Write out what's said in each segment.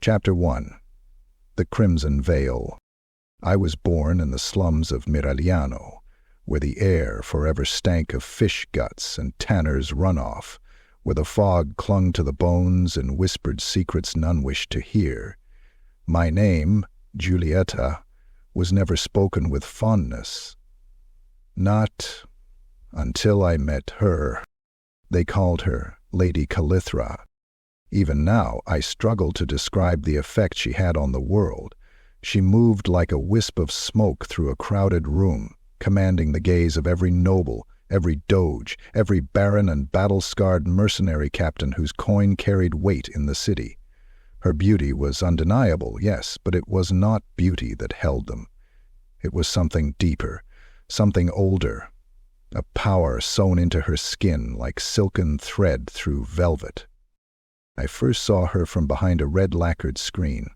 Chapter 1. The Crimson Veil. I was born in the slums of Miragliano, where the air forever stank of fish guts and tanner's runoff, where the fog clung to the bones and whispered secrets none wished to hear. My name, Giulietta, was never spoken with fondness. Not until I met her. They called her Lady Calithra. Even now, I struggle to describe the effect she had on the world. She moved like a wisp of smoke through a crowded room, commanding the gaze of every noble, every doge, every baron and battle-scarred mercenary captain whose coin carried weight in the city. Her beauty was undeniable, yes, but it was not beauty that held them. It was something deeper, something older, a power sewn into her skin like silken thread through velvet. I first saw her from behind a red-lacquered screen.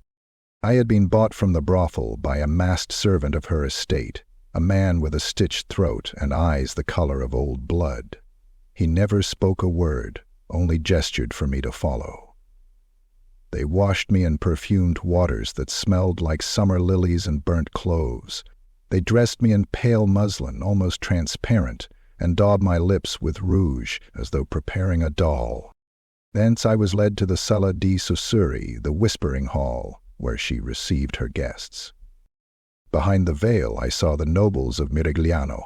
I had been bought from the brothel by a masked servant of her estate, a man with a stitched throat and eyes the color of old blood. He never spoke a word, only gestured for me to follow. They washed me in perfumed waters that smelled like summer lilies and burnt cloves. They dressed me in pale muslin, almost transparent, and daubed my lips with rouge as though preparing a doll. Thence I was led to the Sala di Sussurri, the whispering hall, where she received her guests. Behind the veil I saw the nobles of Miragliano,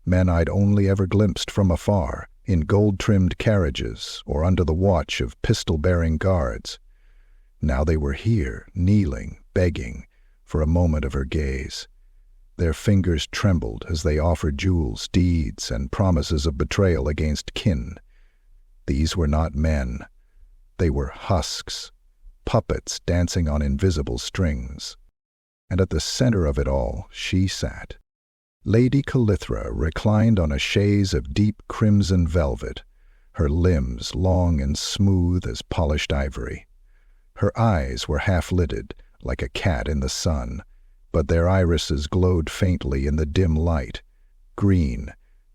men I'd only ever glimpsed from afar, in gold-trimmed carriages or under the watch of pistol-bearing guards. Now they were here, kneeling, begging, for a moment of her gaze. Their fingers trembled as they offered jewels, deeds, and promises of betrayal against kin. These were not men. They were husks, puppets dancing on invisible strings. And at the center of it all, she sat. Lady Calithra reclined on a chaise of deep crimson velvet, her limbs long and smooth as polished ivory. Her eyes were half-lidded, like a cat in the sun, but their irises glowed faintly in the dim light, green,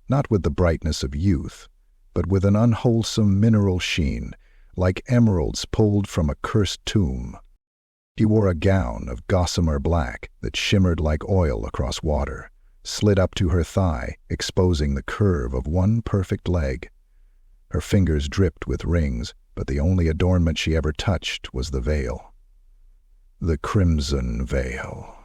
not with the brightness of youth, but with an unwholesome mineral sheen, like emeralds pulled from a cursed tomb. She wore a gown of gossamer black that shimmered like oil across water, slid up to her thigh, exposing the curve of one perfect leg. Her fingers dripped with rings, but the only adornment she ever touched was the veil. The Crimson Veil.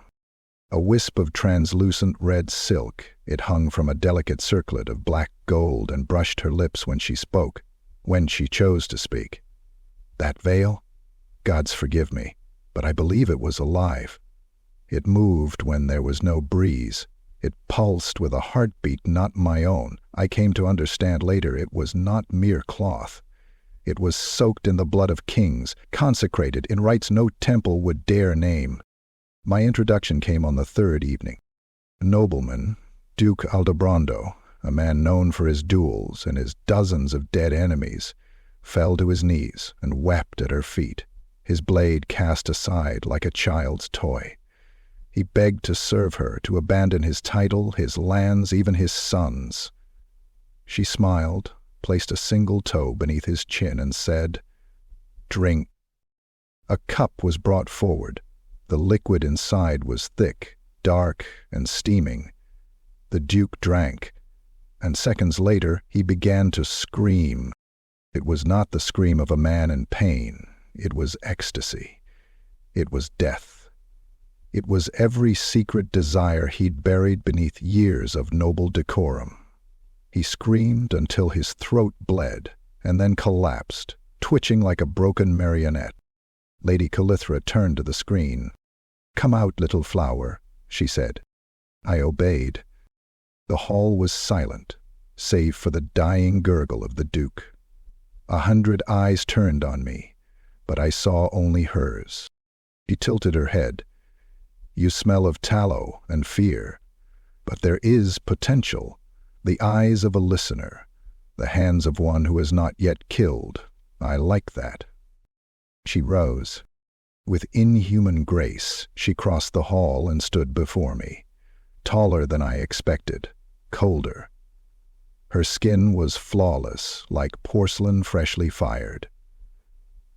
A wisp of translucent red silk, it hung from a delicate circlet of black gold and brushed her lips when she spoke, when she chose to speak. That veil? Gods forgive me, but I believe it was alive. It moved when there was no breeze. It pulsed with a heartbeat not my own. I came to understand later it was not mere cloth. It was soaked in the blood of kings, consecrated in rites no temple would dare name. My introduction came on the third evening. A nobleman, Duke Aldobrando, a man known for his duels and his dozens of dead enemies, fell to his knees and wept at her feet, his blade cast aside like a child's toy. He begged to serve her, to abandon his title, his lands, even his sons. She smiled, placed a single toe beneath his chin, and said, "Drink." A cup was brought forward. The liquid inside was thick, dark, and steaming. The Duke drank, and seconds later he began to scream. It was not the scream of a man in pain. It was ecstasy. It was death. It was every secret desire he'd buried beneath years of noble decorum. He screamed until his throat bled, and then collapsed, twitching like a broken marionette. Lady Calithra turned to the screen. "Come out, little flower," she said. I obeyed. The hall was silent, save for the dying gurgle of the Duke. 100 eyes turned on me, but I saw only hers. She tilted her head. "You smell of tallow and fear, but there is potential. The eyes of a listener, the hands of one who has not yet killed. I like that." She rose. With inhuman grace, she crossed the hall and stood before me, taller than I expected, colder. Her skin was flawless, like porcelain freshly fired.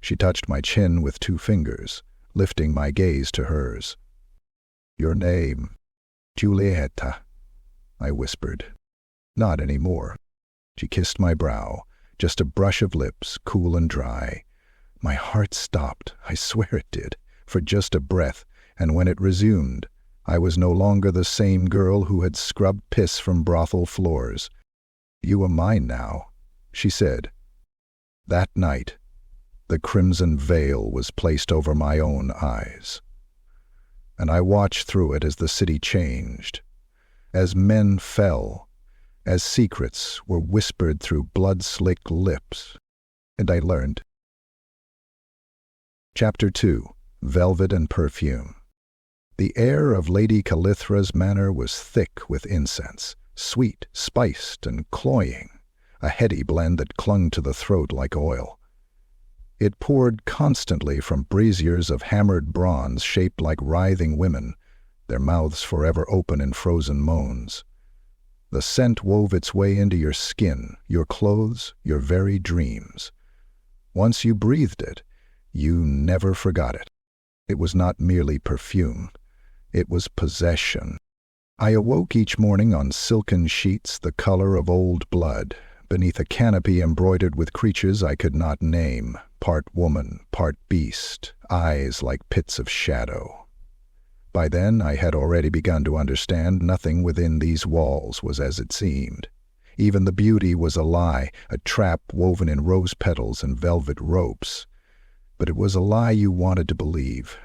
She touched my chin with 2 fingers, lifting my gaze to hers. "Your name, Julieta," I whispered. "Not anymore." She kissed my brow, just a brush of lips, cool and dry. My heart stopped, I swear it did, for just a breath, and when it resumed, I was no longer the same girl who had scrubbed piss from brothel floors. "You are mine now," she said. That night, the crimson veil was placed over my own eyes, and I watched through it as the city changed, as men fell, as secrets were whispered through blood-slick lips, and I learned. Chapter 2. Velvet and Perfume. The air of Lady Calithra's manor was thick with incense, sweet, spiced, and cloying, a heady blend that clung to the throat like oil. It poured constantly from braziers of hammered bronze shaped like writhing women, their mouths forever open in frozen moans. The scent wove its way into your skin, your clothes, your very dreams. Once you breathed it, you never forgot it. It was not merely perfume. It was possession. I awoke each morning on silken sheets the color of old blood, beneath a canopy embroidered with creatures I could not name, part woman, part beast, eyes like pits of shadow. By then I had already begun to understand nothing within these walls was as it seemed. Even the beauty was a lie, a trap woven in rose petals and velvet ropes. But it was a lie you wanted to believe.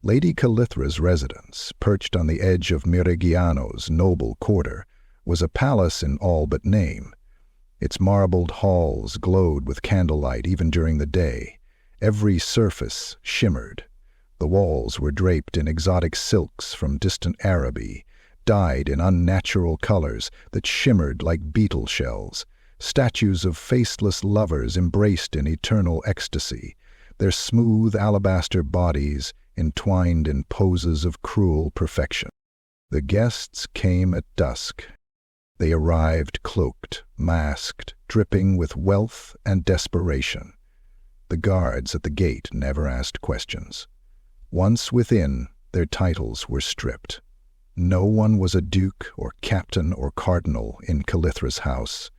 Lady Calithra's residence, perched on the edge of Miragliano's noble quarter, was a palace in all but name. Its marbled halls glowed with candlelight even during the day. Every surface shimmered. The walls were draped in exotic silks from distant Araby, dyed in unnatural colors that shimmered like beetle shells, statues of faceless lovers embraced in eternal ecstasy, their smooth alabaster bodies entwined in poses of cruel perfection. The guests came at dusk. They arrived cloaked, masked, dripping with wealth and desperation. The guards at the gate never asked questions. Once within, their titles were stripped. No one was a duke or captain or cardinal in Calithra's house.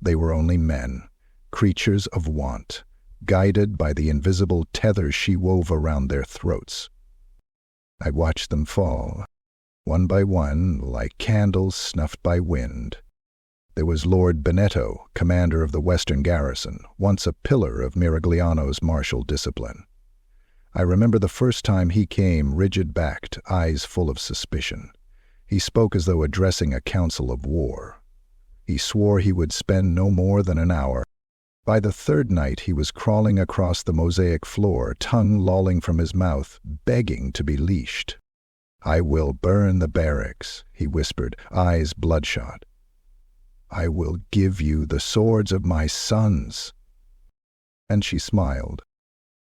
They were only men, creatures of want, guided by the invisible tether she wove around their throats. I watched them fall, one by one, like candles snuffed by wind. There was Lord Benetto, commander of the Western garrison, once a pillar of Miragliano's martial discipline. I remember the first time he came, rigid-backed, eyes full of suspicion. He spoke as though addressing a council of war. He swore he would spend no more than an hour. By the third night he was crawling across the mosaic floor, tongue lolling from his mouth, begging to be leashed. "I will burn the barracks," he whispered, eyes bloodshot. "I will give you the swords of my sons." And she smiled.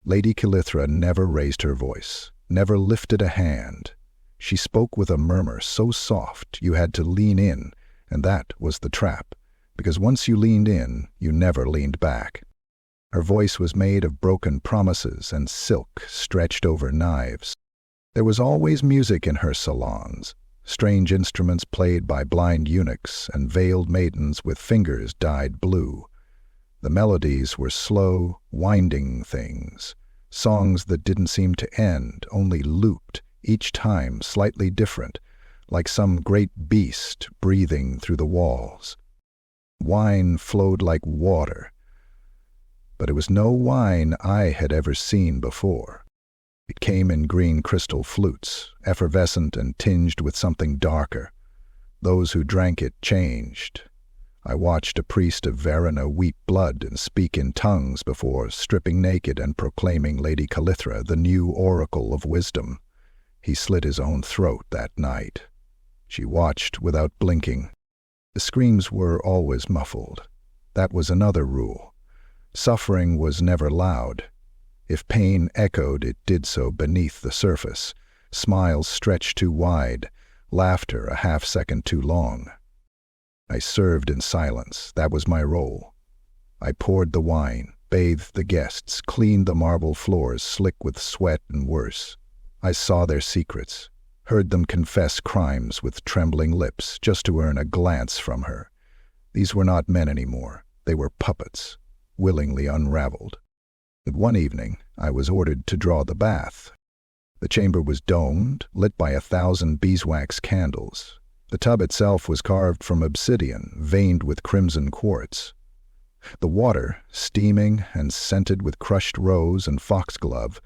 Lady Calithra never raised her voice, never lifted a hand. She spoke with a murmur so soft you had to lean in, and that was the trap, because once you leaned in, you never leaned back. Her voice was made of broken promises and silk stretched over knives. There was always music in her salons, strange instruments played by blind eunuchs and veiled maidens with fingers dyed blue. The melodies were slow, winding things, songs that didn't seem to end, only looped, each time slightly different, like some great beast breathing through the walls. Wine flowed like water, but it was no wine I had ever seen before. It came in green crystal flutes, effervescent and tinged with something darker. Those who drank it changed. I watched a priest of Verona weep blood and speak in tongues before stripping naked and proclaiming Lady Calithra the new oracle of wisdom. He slit his own throat that night. She watched without blinking. The screams were always muffled. That was another rule. Suffering was never loud. If pain echoed, it did so beneath the surface, smiles stretched too wide, laughter a half-second too long. I served in silence. That was my role. I poured the wine, bathed the guests, cleaned the marble floors slick with sweat and worse. I saw their secrets, heard them confess crimes with trembling lips just to earn a glance from her. These were not men anymore. They were puppets, willingly unraveled. But one evening, I was ordered to draw the bath. The chamber was domed, lit by 1,000 beeswax candles. The tub itself was carved from obsidian, veined with crimson quartz. The water, steaming and scented with crushed rose and foxglove,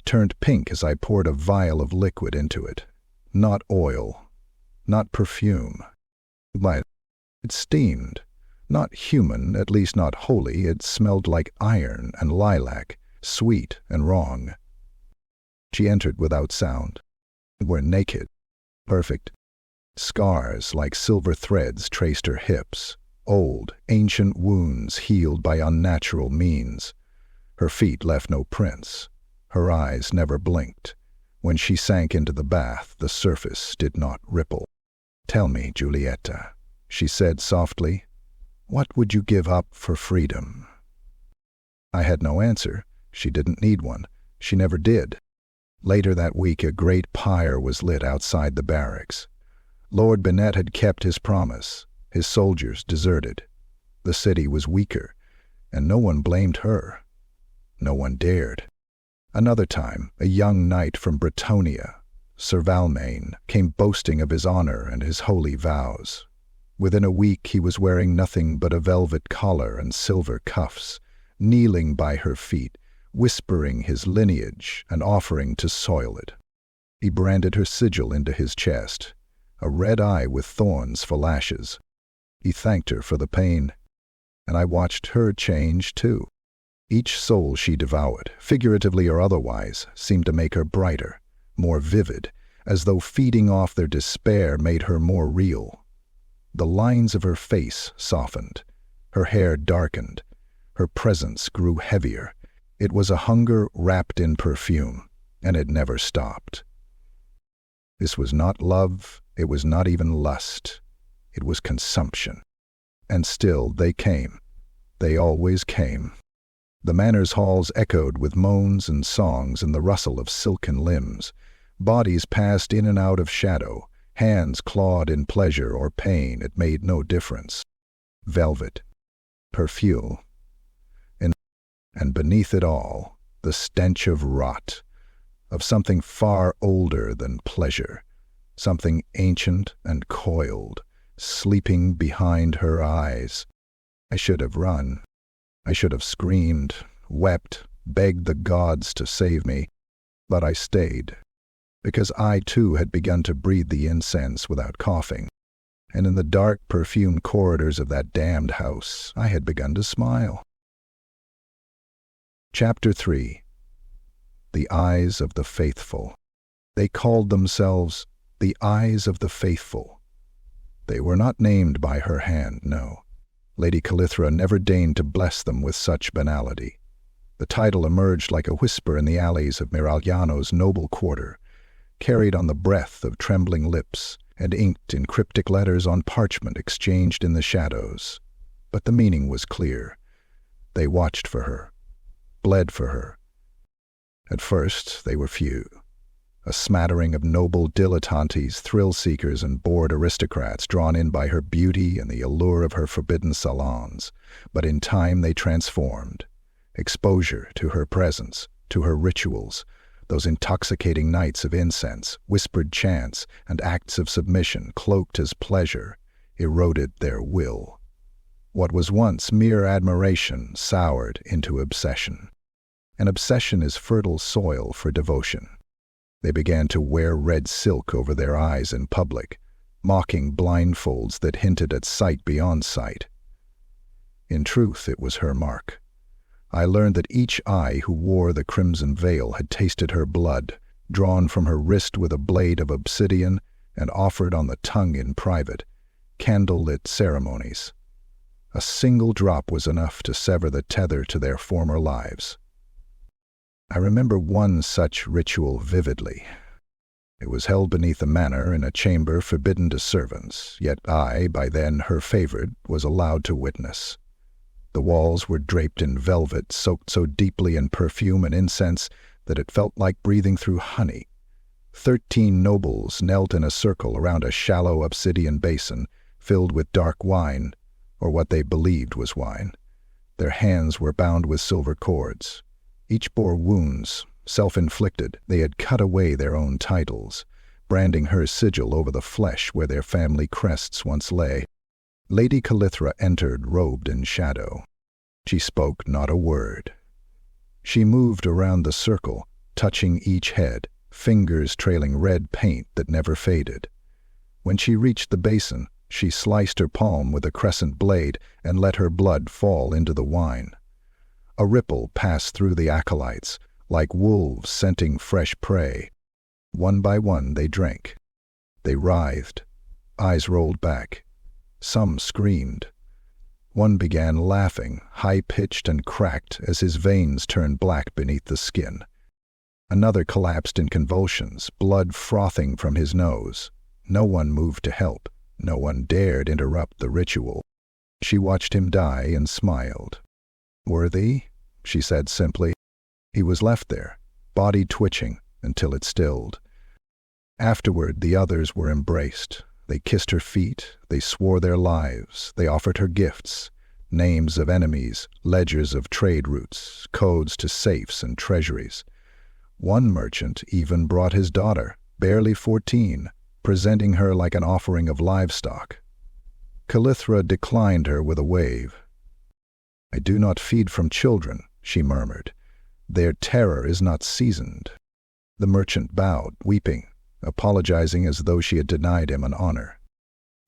turned pink as I poured a vial of liquid into it. Not oil, not perfume. But it steamed. Not human, at least not holy. It smelled like iron and lilac, sweet and wrong. She entered without sound. We were naked, perfect. Scars like silver threads traced her hips, old, ancient wounds healed by unnatural means. Her feet left no prints. Her eyes never blinked. When she sank into the bath, the surface did not ripple. "Tell me, Giulietta," she said softly, "what would you give up for freedom?" I had no answer. She didn't need one. She never did. Later that week, a great pyre was lit outside the barracks. Lord Bennett had kept his promise. His soldiers deserted. The city was weaker, and no one blamed her. No one dared. Another time, a young knight from Bretonnia, Sir Valmain, came boasting of his honor and his holy vows. Within a week he was wearing nothing but a velvet collar and silver cuffs, kneeling by her feet, whispering his lineage and offering to soil it. He branded her sigil into his chest, a red eye with thorns for lashes. He thanked her for the pain, and I watched her change too. Each soul she devoured, figuratively or otherwise, seemed to make her brighter, more vivid, as though feeding off their despair made her more real. The lines of her face softened, her hair darkened, her presence grew heavier. It was a hunger wrapped in perfume, and it never stopped. This was not love, it was not even lust. It was consumption. And still they came. They always came. The manor's halls echoed with moans and songs and the rustle of silken limbs. Bodies passed in and out of shadow. Hands clawed in pleasure or pain. It made no difference. Velvet. Perfume. And beneath it all, the stench of rot, of something far older than pleasure, something ancient and coiled, sleeping behind her eyes. I should have run. I should have screamed, wept, begged the gods to save me, but I stayed, because I too had begun to breathe the incense without coughing, and in the dark, perfumed corridors of that damned house I had begun to smile. Chapter 3. The Eyes of the Faithful. They called themselves the Eyes of the Faithful. They were not named by her hand, no. Lady Calithra never deigned to bless them with such banality. The title emerged like a whisper in the alleys of Miragliano's noble quarter, carried on the breath of trembling lips, and inked in cryptic letters on parchment exchanged in the shadows. But the meaning was clear. They watched for her, bled for her. At first they were few, a smattering of noble dilettantes, thrill-seekers, and bored aristocrats drawn in by her beauty and the allure of her forbidden salons. But in time they transformed. Exposure to her presence, to her rituals, those intoxicating nights of incense, whispered chants, and acts of submission cloaked as pleasure, eroded their will. What was once mere admiration soured into obsession. And obsession is fertile soil for devotion. They began to wear red silk over their eyes in public, mocking blindfolds that hinted at sight beyond sight. In truth, it was her mark. I learned that each eye who wore the crimson veil had tasted her blood, drawn from her wrist with a blade of obsidian and offered on the tongue in private, candle-lit ceremonies. A single drop was enough to sever the tether to their former lives. I remember one such ritual vividly. It was held beneath a manor in a chamber forbidden to servants, yet I, by then her favored, was allowed to witness. The walls were draped in velvet, soaked so deeply in perfume and incense that it felt like breathing through honey. 13 nobles knelt in a circle around a shallow obsidian basin filled with dark wine, or what they believed was wine. Their hands were bound with silver cords. Each bore wounds, self-inflicted. They had cut away their own titles, branding her sigil over the flesh where their family crests once lay. Lady Calithra entered, robed in shadow. She spoke not a word. She moved around the circle, touching each head, fingers trailing red paint that never faded. When she reached the basin, she sliced her palm with a crescent blade and let her blood fall into the wine. A ripple passed through the acolytes, like wolves scenting fresh prey. One by one they drank. They writhed, eyes rolled back. Some screamed. One began laughing, high-pitched and cracked as his veins turned black beneath the skin. Another collapsed in convulsions, blood frothing from his nose. No one moved to help. No one dared interrupt the ritual. She watched him die and smiled. "Worthy?" she said simply. He was left there, body twitching, until it stilled. Afterward, the others were embraced. They kissed her feet, they swore their lives, they offered her gifts, names of enemies, ledgers of trade routes, codes to safes and treasuries. One merchant even brought his daughter, barely 14, presenting her like an offering of livestock. Calithra declined her with a wave. "I do not feed from children," she murmured. "Their terror is not seasoned." The merchant bowed, weeping, apologizing as though she had denied him an honor.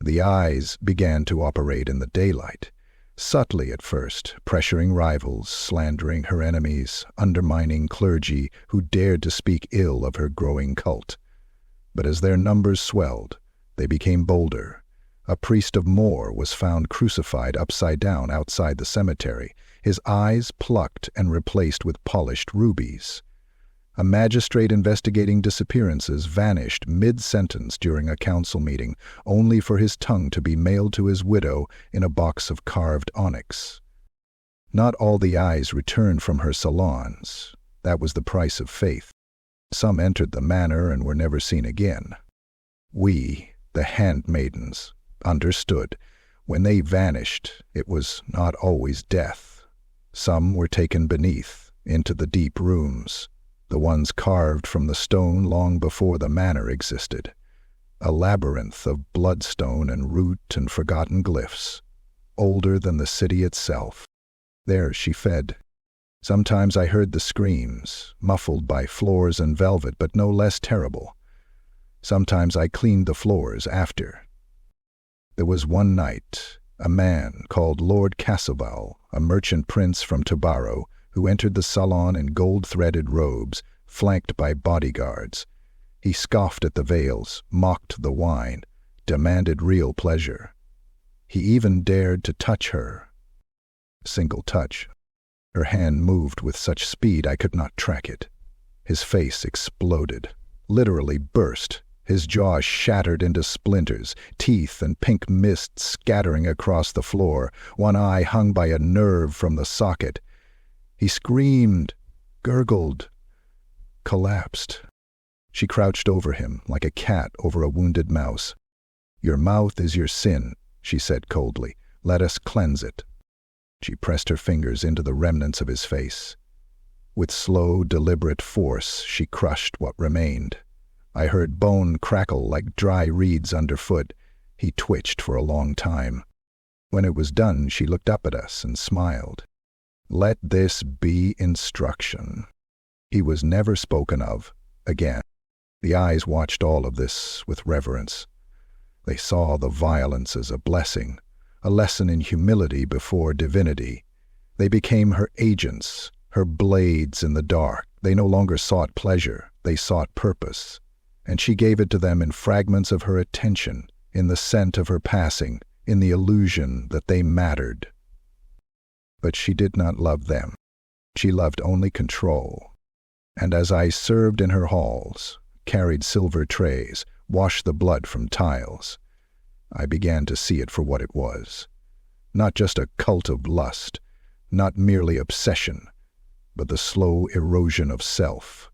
The eyes began to operate in the daylight, subtly at first, pressuring rivals, slandering her enemies, undermining clergy who dared to speak ill of her growing cult. But as their numbers swelled, they became bolder. A priest of Moor was found crucified upside down outside the cemetery, his eyes plucked and replaced with polished rubies. A magistrate investigating disappearances vanished mid-sentence during a council meeting, only for his tongue to be mailed to his widow in a box of carved onyx. Not all the eyes returned from her salons. That was the price of faith. Some entered the manor and were never seen again. We, the handmaidens, understood. When they vanished, it was not always death. Some were taken beneath, into the deep rooms, the ones carved from the stone long before the manor existed. A labyrinth of bloodstone and root and forgotten glyphs, older than the city itself. There she fed. Sometimes I heard the screams, muffled by floors and velvet, but no less terrible. Sometimes I cleaned the floors after. There was one night, a man called Lord Casselval, a merchant prince from Tobaro, who entered the salon in gold-threaded robes, flanked by bodyguards. He scoffed at the veils, mocked the wine, demanded real pleasure. He even dared to touch her. A single touch. Her hand moved with such speed I could not track it. His face exploded, literally burst, his jaw shattered into splinters, teeth and pink mist scattering across the floor, one eye hung by a nerve from the socket. He screamed, gurgled, collapsed. She crouched over him like a cat over a wounded mouse. "Your mouth is your sin," she said coldly. "Let us cleanse it." She pressed her fingers into the remnants of his face. With slow, deliberate force, she crushed what remained. I heard bone crackle like dry reeds underfoot. He twitched for a long time. When it was done, she looked up at us and smiled. "Let this be instruction." He was never spoken of again. The eyes watched all of this with reverence. They saw the violence as a blessing, a lesson in humility before divinity. They became her agents, her blades in the dark. They no longer sought pleasure, they sought purpose. And she gave it to them in fragments of her attention, in the scent of her passing, in the illusion that they mattered. But she did not love them. She loved only control. And as I served in her halls, carried silver trays, washed the blood from tiles, I began to see it for what it was. Not just a cult of lust, not merely obsession, but the slow erosion of self,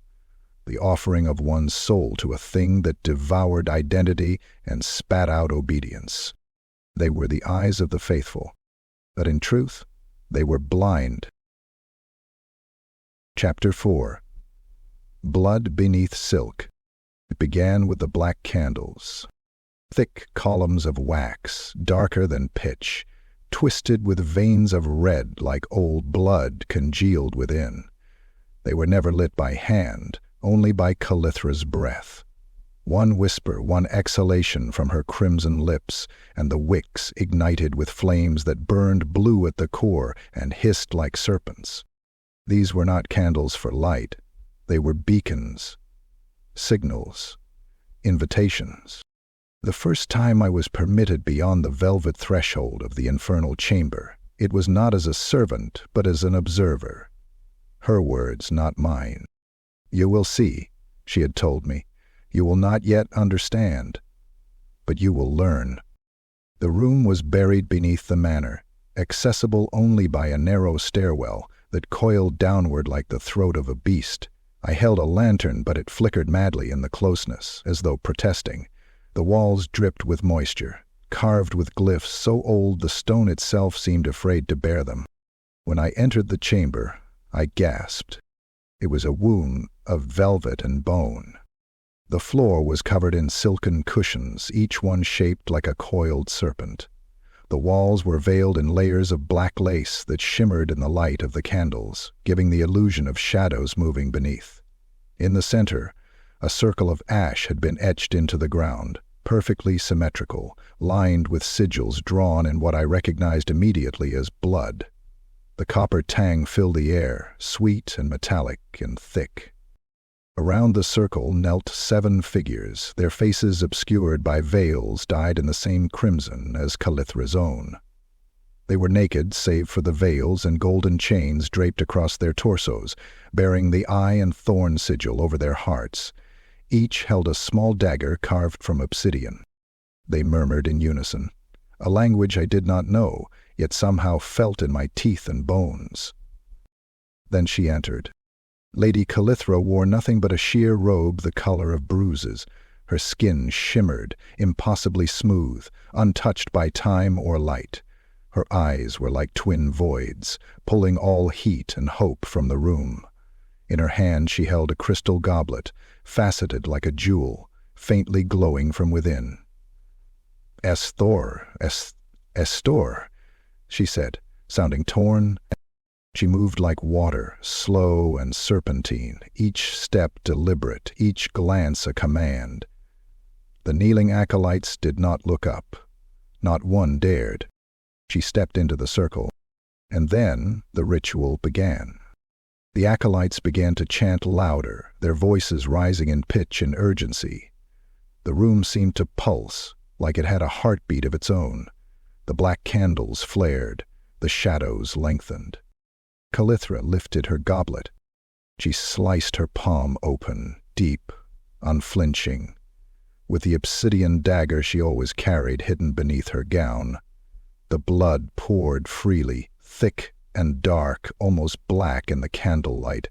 the offering of one's soul to a thing that devoured identity and spat out obedience. They were the eyes of the faithful, but in truth, they were blind. Chapter 4. Blood Beneath Silk. It began with the black candles. Thick columns of wax, darker than pitch, twisted with veins of red like old blood congealed within. They were never lit by hand, only by Calithra's breath. One whisper, one exhalation from her crimson lips, and the wicks ignited with flames that burned blue at the core and hissed like serpents. These were not candles for light. They were beacons, signals, invitations. The first time I was permitted beyond the velvet threshold of the infernal chamber, it was not as a servant, but as an observer. Her words, not mine. "You will see," she had told me. "You will not yet understand, but you will learn." The room was buried beneath the manor, accessible only by a narrow stairwell that coiled downward like the throat of a beast. I held a lantern, but it flickered madly in the closeness, as though protesting. The walls dripped with moisture, carved with glyphs so old the stone itself seemed afraid to bear them. When I entered the chamber, I gasped. It was a womb of velvet and bone. The floor was covered in silken cushions, each one shaped like a coiled serpent. The walls were veiled in layers of black lace that shimmered in the light of the candles, giving the illusion of shadows moving beneath. In the center, a circle of ash had been etched into the ground, perfectly symmetrical, lined with sigils drawn in what I recognized immediately as blood. The copper tang filled the air, sweet and metallic and thick. Around the circle knelt 7 figures, their faces obscured by veils dyed in the same crimson as Calithra's own. They were naked save for the veils and golden chains draped across their torsos, bearing the eye and thorn sigil over their hearts. Each held a small dagger carved from obsidian. They murmured in unison, a language I did not know, yet somehow felt in my teeth and bones. Then she entered. Lady Calithra wore nothing but a sheer robe the color of bruises. Her skin shimmered, impossibly smooth, untouched by time or light. Her eyes were like twin voids, pulling all heat and hope from the room. In her hand she held a crystal goblet, faceted like a jewel, faintly glowing from within. "Estor, she said, sounding torn. She moved like water, slow and serpentine, each step deliberate, each glance a command. The kneeling acolytes did not look up. Not one dared. She stepped into the circle, and then the ritual began. The acolytes began to chant louder, their voices rising in pitch and urgency. The room seemed to pulse, like it had a heartbeat of its own. The black candles flared, the shadows lengthened. Calithra lifted her goblet. She sliced her palm open, deep, unflinching, with the obsidian dagger she always carried hidden beneath her gown. The blood poured freely, thick and dark, almost black in the candlelight.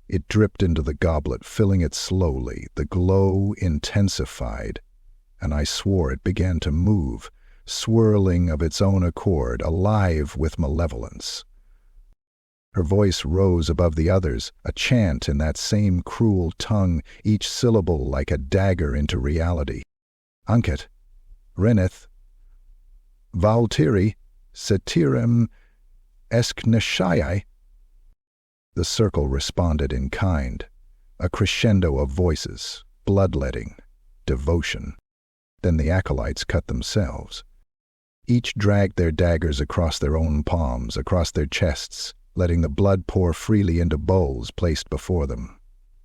It dripped into the goblet, filling it slowly. The glow intensified, and I swore it began to move, swirling of its own accord, alive with malevolence. Her voice rose above the others, a chant in that same cruel tongue, each syllable like a dagger into reality. Anket, Reneth, Valtiri, Cetirem, Esknashai. The circle responded in kind, a crescendo of voices, bloodletting, devotion. Then the acolytes cut themselves. Each dragged their daggers across their own palms, across their chests, letting the blood pour freely into bowls placed before them.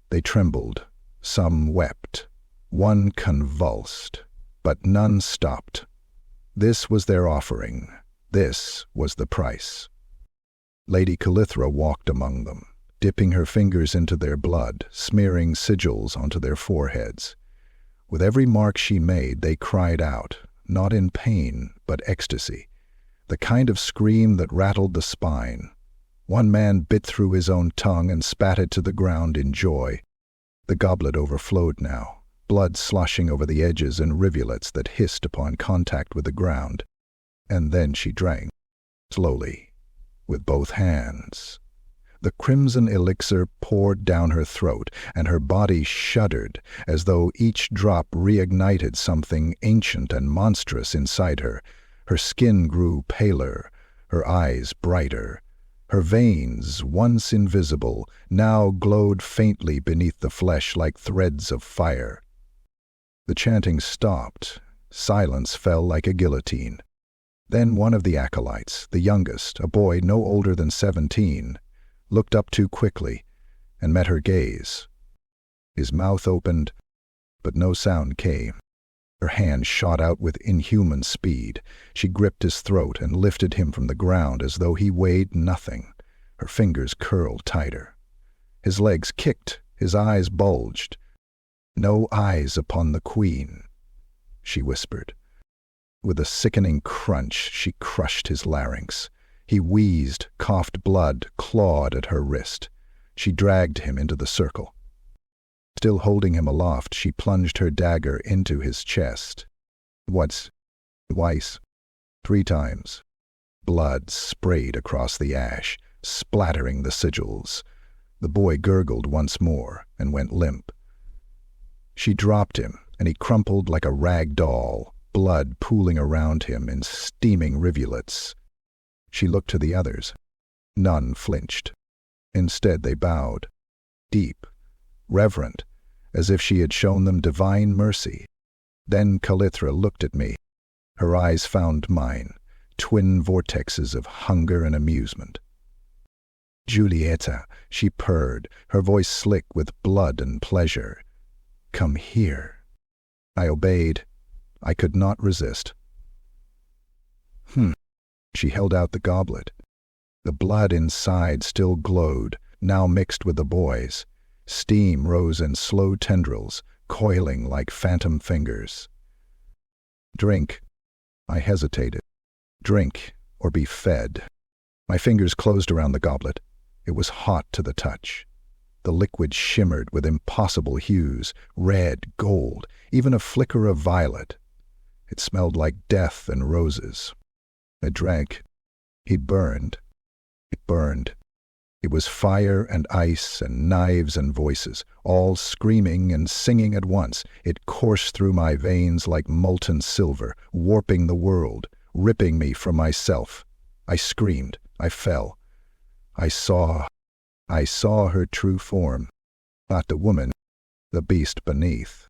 They trembled, some wept, one convulsed, but none stopped. This was their offering. This was the price. Lady Calithra walked among them, dipping her fingers into their blood, smearing sigils onto their foreheads. With every mark she made, they cried out, not in pain, but ecstasy. the kind of scream that rattled the spine. One man bit through his own tongue and spat it to the ground in joy. The goblet overflowed now, blood sloshing over the edges in rivulets that hissed upon contact with the ground. And then she drank, slowly, with both hands. The crimson elixir poured down her throat, and her body shuddered as though each drop reignited something ancient and monstrous inside her. Her skin grew paler, her eyes brighter. Her veins, once invisible, now glowed faintly beneath the flesh like threads of fire. The chanting stopped. Silence fell like a guillotine. Then one of the acolytes, the youngest, a boy no older than 17, looked up too quickly and met her gaze. His mouth opened, but no sound came. Her hand shot out with inhuman speed. She gripped his throat and lifted him from the ground as though he weighed nothing. Her fingers curled tighter. His legs kicked, his eyes bulged. "No eyes upon the queen," she whispered. With a sickening crunch, she crushed his larynx. He wheezed, coughed blood, clawed at her wrist. She dragged him into the circle. Still holding him aloft, she plunged her dagger into his chest. Once, twice, 3 times. Blood sprayed across the ash, splattering the sigils. The boy gurgled once more and went limp. She dropped him, and he crumpled like a rag doll, blood pooling around him in steaming rivulets. She looked to the others. None flinched. Instead they bowed, deep, reverent, as if she had shown them divine mercy. Then Calithra looked at me. Her eyes found mine, twin vortexes of hunger and amusement. "Giulietta," she purred, her voice slick with blood and pleasure. "Come here." I obeyed. I could not resist. She held out the goblet. The blood inside still glowed, now mixed with the boy's. Steam rose in slow tendrils, coiling like phantom fingers. "Drink." I hesitated. Drink, or be fed. My fingers closed around the goblet. It was hot to the touch. The liquid shimmered with impossible hues, red, gold, even a flicker of violet. It smelled like death and roses. I drank. He burned. It burned. It was fire and ice and knives and voices, all screaming and singing at once. It coursed through my veins like molten silver, warping the world, ripping me from myself. I screamed. I fell. I saw her true form. Not the woman, the beast beneath.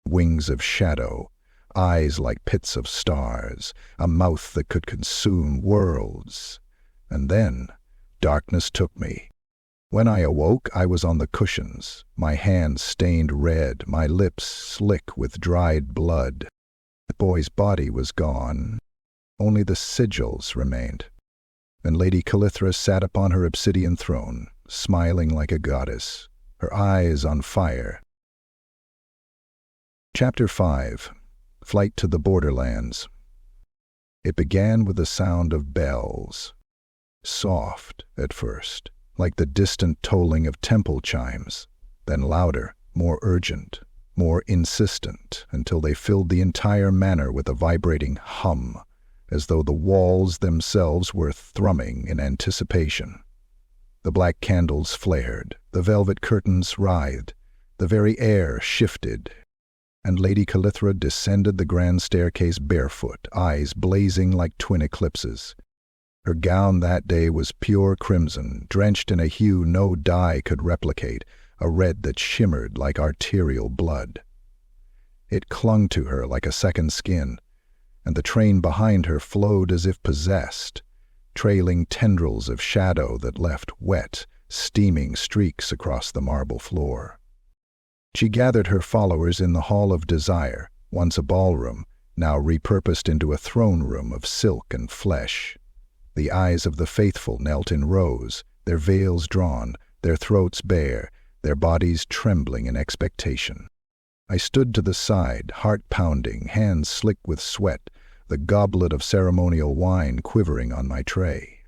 Wings of shadow, eyes like pits of stars, a mouth that could consume worlds. And then darkness took me. When I awoke, I was on the cushions, my hands stained red, my lips slick with dried blood. The boy's body was gone. Only the sigils remained. And Lady Calithra sat upon her obsidian throne, smiling like a goddess, her eyes on fire. Chapter 5. Flight to the Borderlands. It began with the sound of bells. Soft at first, like the distant tolling of temple chimes, then louder, more urgent, more insistent, until they filled the entire manor with a vibrating hum, as though the walls themselves were thrumming in anticipation. The black candles flared, the velvet curtains writhed, the very air shifted, and Lady Calithra descended the grand staircase barefoot, eyes blazing like twin eclipses. Her gown that day was pure crimson, drenched in a hue no dye could replicate, a red that shimmered like arterial blood. It clung to her like a second skin, and the train behind her flowed as if possessed, trailing tendrils of shadow that left wet, steaming streaks across the marble floor. She gathered her followers in the Hall of Desire, once a ballroom, now repurposed into a throne room of silk and flesh. The eyes of the faithful knelt in rows, their veils drawn, their throats bare, their bodies trembling in expectation. I stood to the side, heart pounding, hands slick with sweat, the goblet of ceremonial wine quivering on my tray.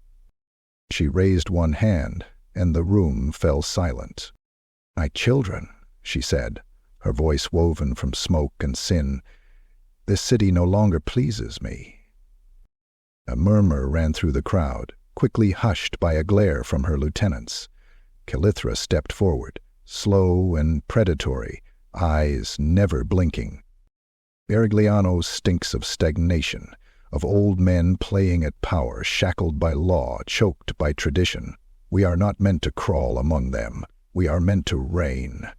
She raised one hand, and the room fell silent. "My children," she said, her voice woven from smoke and sin, "this city no longer pleases me." A murmur ran through the crowd, quickly hushed by a glare from her lieutenants. Calithra stepped forward, slow and predatory, eyes never blinking. "Miragliano stinks of stagnation, of old men playing at power, shackled by law, choked by tradition. We are not meant to crawl among them. We are meant to reign."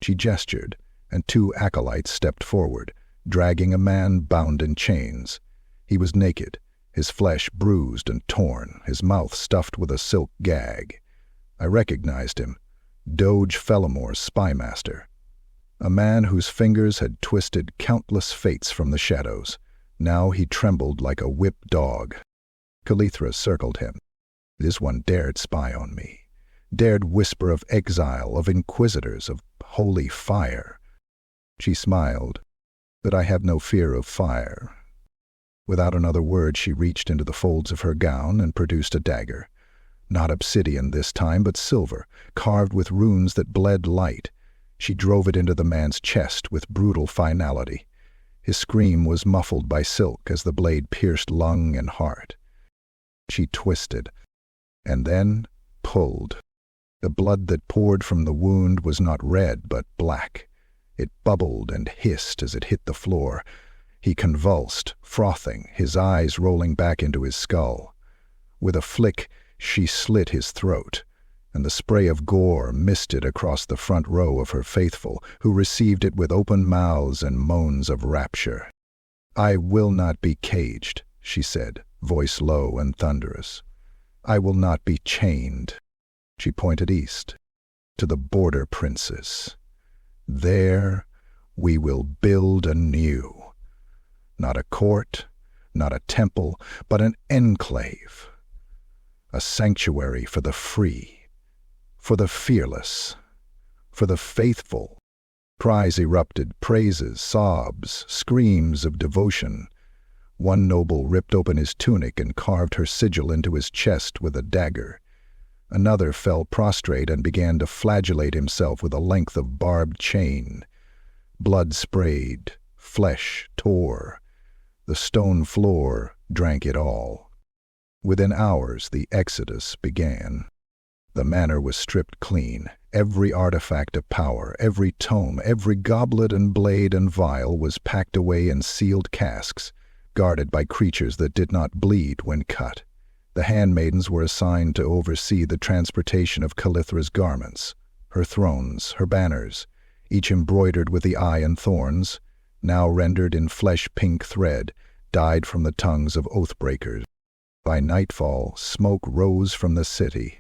She gestured, and two acolytes stepped forward, dragging a man bound in chains. He was naked, his flesh bruised and torn, his mouth stuffed with a silk gag. I recognized him, Doge Fellamore's spymaster. A man whose fingers had twisted countless fates from the shadows. Now he trembled like a whipped dog. Calithra circled him. This one dared spy on me, dared whisper of exile, of inquisitors, of holy fire. She smiled, "But I have no fear of fire." Without another word, she reached into the folds of her gown and produced a dagger. Not obsidian this time, but silver, carved with runes that bled light. She drove it into the man's chest with brutal finality. His scream was muffled by silk as the blade pierced lung and heart. She twisted, and then pulled. The blood that poured from the wound was not red, but black. It bubbled and hissed as it hit the floor. He convulsed, frothing, his eyes rolling back into his skull. With a flick, she slit his throat, and the spray of gore misted across the front row of her faithful, who received it with open mouths and moans of rapture. "I will not be caged," she said, voice low and thunderous. "I will not be chained." She pointed east, to the border princes. "There we will build anew. Not a court, not a temple, but an enclave. A sanctuary for the free, for the fearless, for the faithful." Cries erupted, praises, sobs, screams of devotion. One noble ripped open his tunic and carved her sigil into his chest with a dagger. Another fell prostrate and began to flagellate himself with a length of barbed chain. Blood sprayed, flesh tore. The stone floor drank it all. Within hours, the exodus began. The manor was stripped clean. Every artifact of power, every tome, every goblet and blade and vial was packed away in sealed casks, guarded by creatures that did not bleed when cut. The handmaidens were assigned to oversee the transportation of Calithra's garments, her thrones, her banners, each embroidered with the eye and thorns, now rendered in flesh-pink thread, dyed from the tongues of oath-breakers. By nightfall, smoke rose from the city.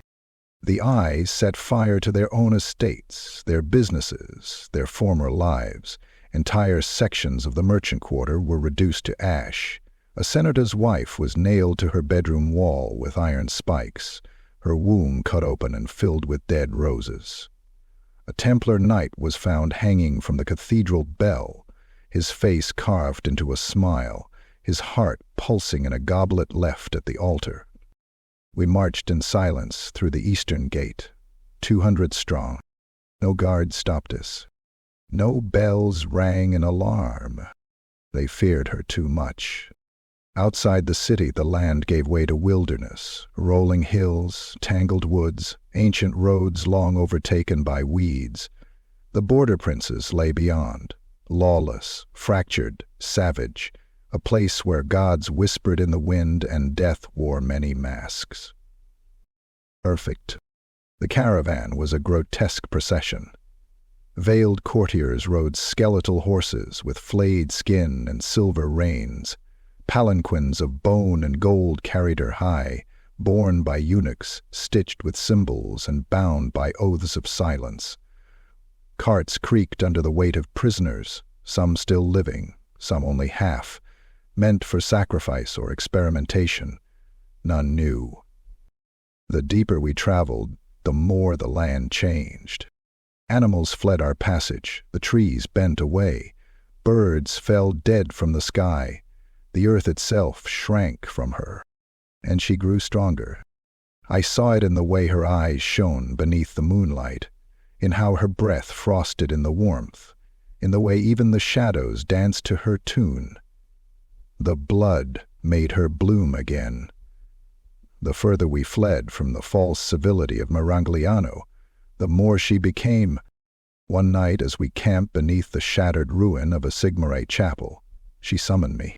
The eye set fire to their own estates, their businesses, their former lives. Entire sections of the merchant quarter were reduced to ash. A senator's wife was nailed to her bedroom wall with iron spikes, her womb cut open and filled with dead roses. A Templar knight was found hanging from the cathedral bell, his face carved into a smile, his heart pulsing in a goblet left at the altar. We marched in silence through the eastern gate, 200 strong. No guard stopped us. No bells rang in alarm. They feared her too much. Outside the city, the land gave way to wilderness, rolling hills, tangled woods, ancient roads long overtaken by weeds. The border princes lay beyond, lawless, fractured, savage, a place where gods whispered in the wind and death wore many masks. Perfect. The caravan was a grotesque procession. Veiled courtiers rode skeletal horses with flayed skin and silver reins. Palanquins of bone and gold carried her high, borne by eunuchs, stitched with symbols and bound by oaths of silence. Carts creaked under the weight of prisoners, some still living, some only half, meant for sacrifice or experimentation. None knew. The deeper we traveled, the more the land changed. Animals fled our passage, the trees bent away, birds fell dead from the sky. The earth itself shrank from her, and she grew stronger. I saw it in the way her eyes shone beneath the moonlight, in how her breath frosted in the warmth, in the way even the shadows danced to her tune. The blood made her bloom again. The further we fled from the false civility of Miragliano, the more she became. One night, as we camped beneath the shattered ruin of a Sigmarite chapel, she summoned me.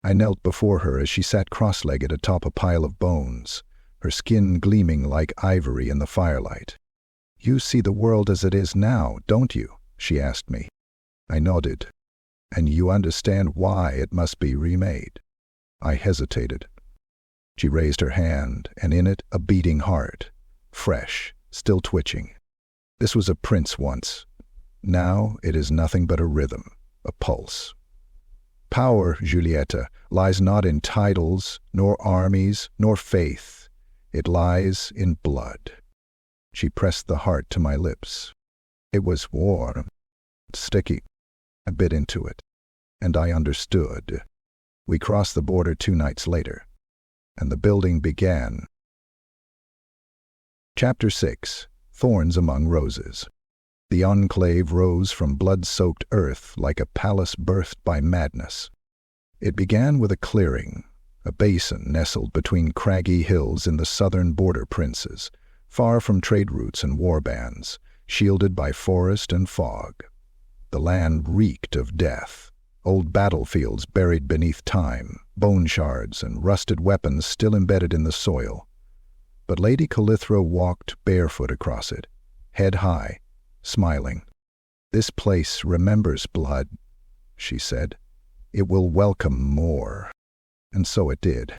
I knelt before her as she sat cross-legged atop a pile of bones, her skin gleaming like ivory in the firelight. "You see the world as it is now, don't you?" she asked me. I nodded. "And you understand why it must be remade?" I hesitated. She raised her hand, and in it a beating heart, fresh, still twitching. "This was a prince once. Now it is nothing but a rhythm, a pulse. Power, Giulietta, lies not in titles, nor armies, nor faith. It lies in blood." She pressed the heart to my lips. It was warm, sticky. I bit into it, and I understood. We crossed the border 2 nights later, and the building began. Chapter 6. Thorns Among Roses. The enclave rose from blood-soaked earth like a palace birthed by madness. It began with a clearing, a basin nestled between craggy hills in the southern border princes, far from trade routes and war bands, shielded by forest and fog. The land reeked of death, old battlefields buried beneath time, bone shards and rusted weapons still embedded in the soil. But Lady Calithra walked barefoot across it, head high, smiling. "This place remembers blood," she said. "It will welcome more." And so it did.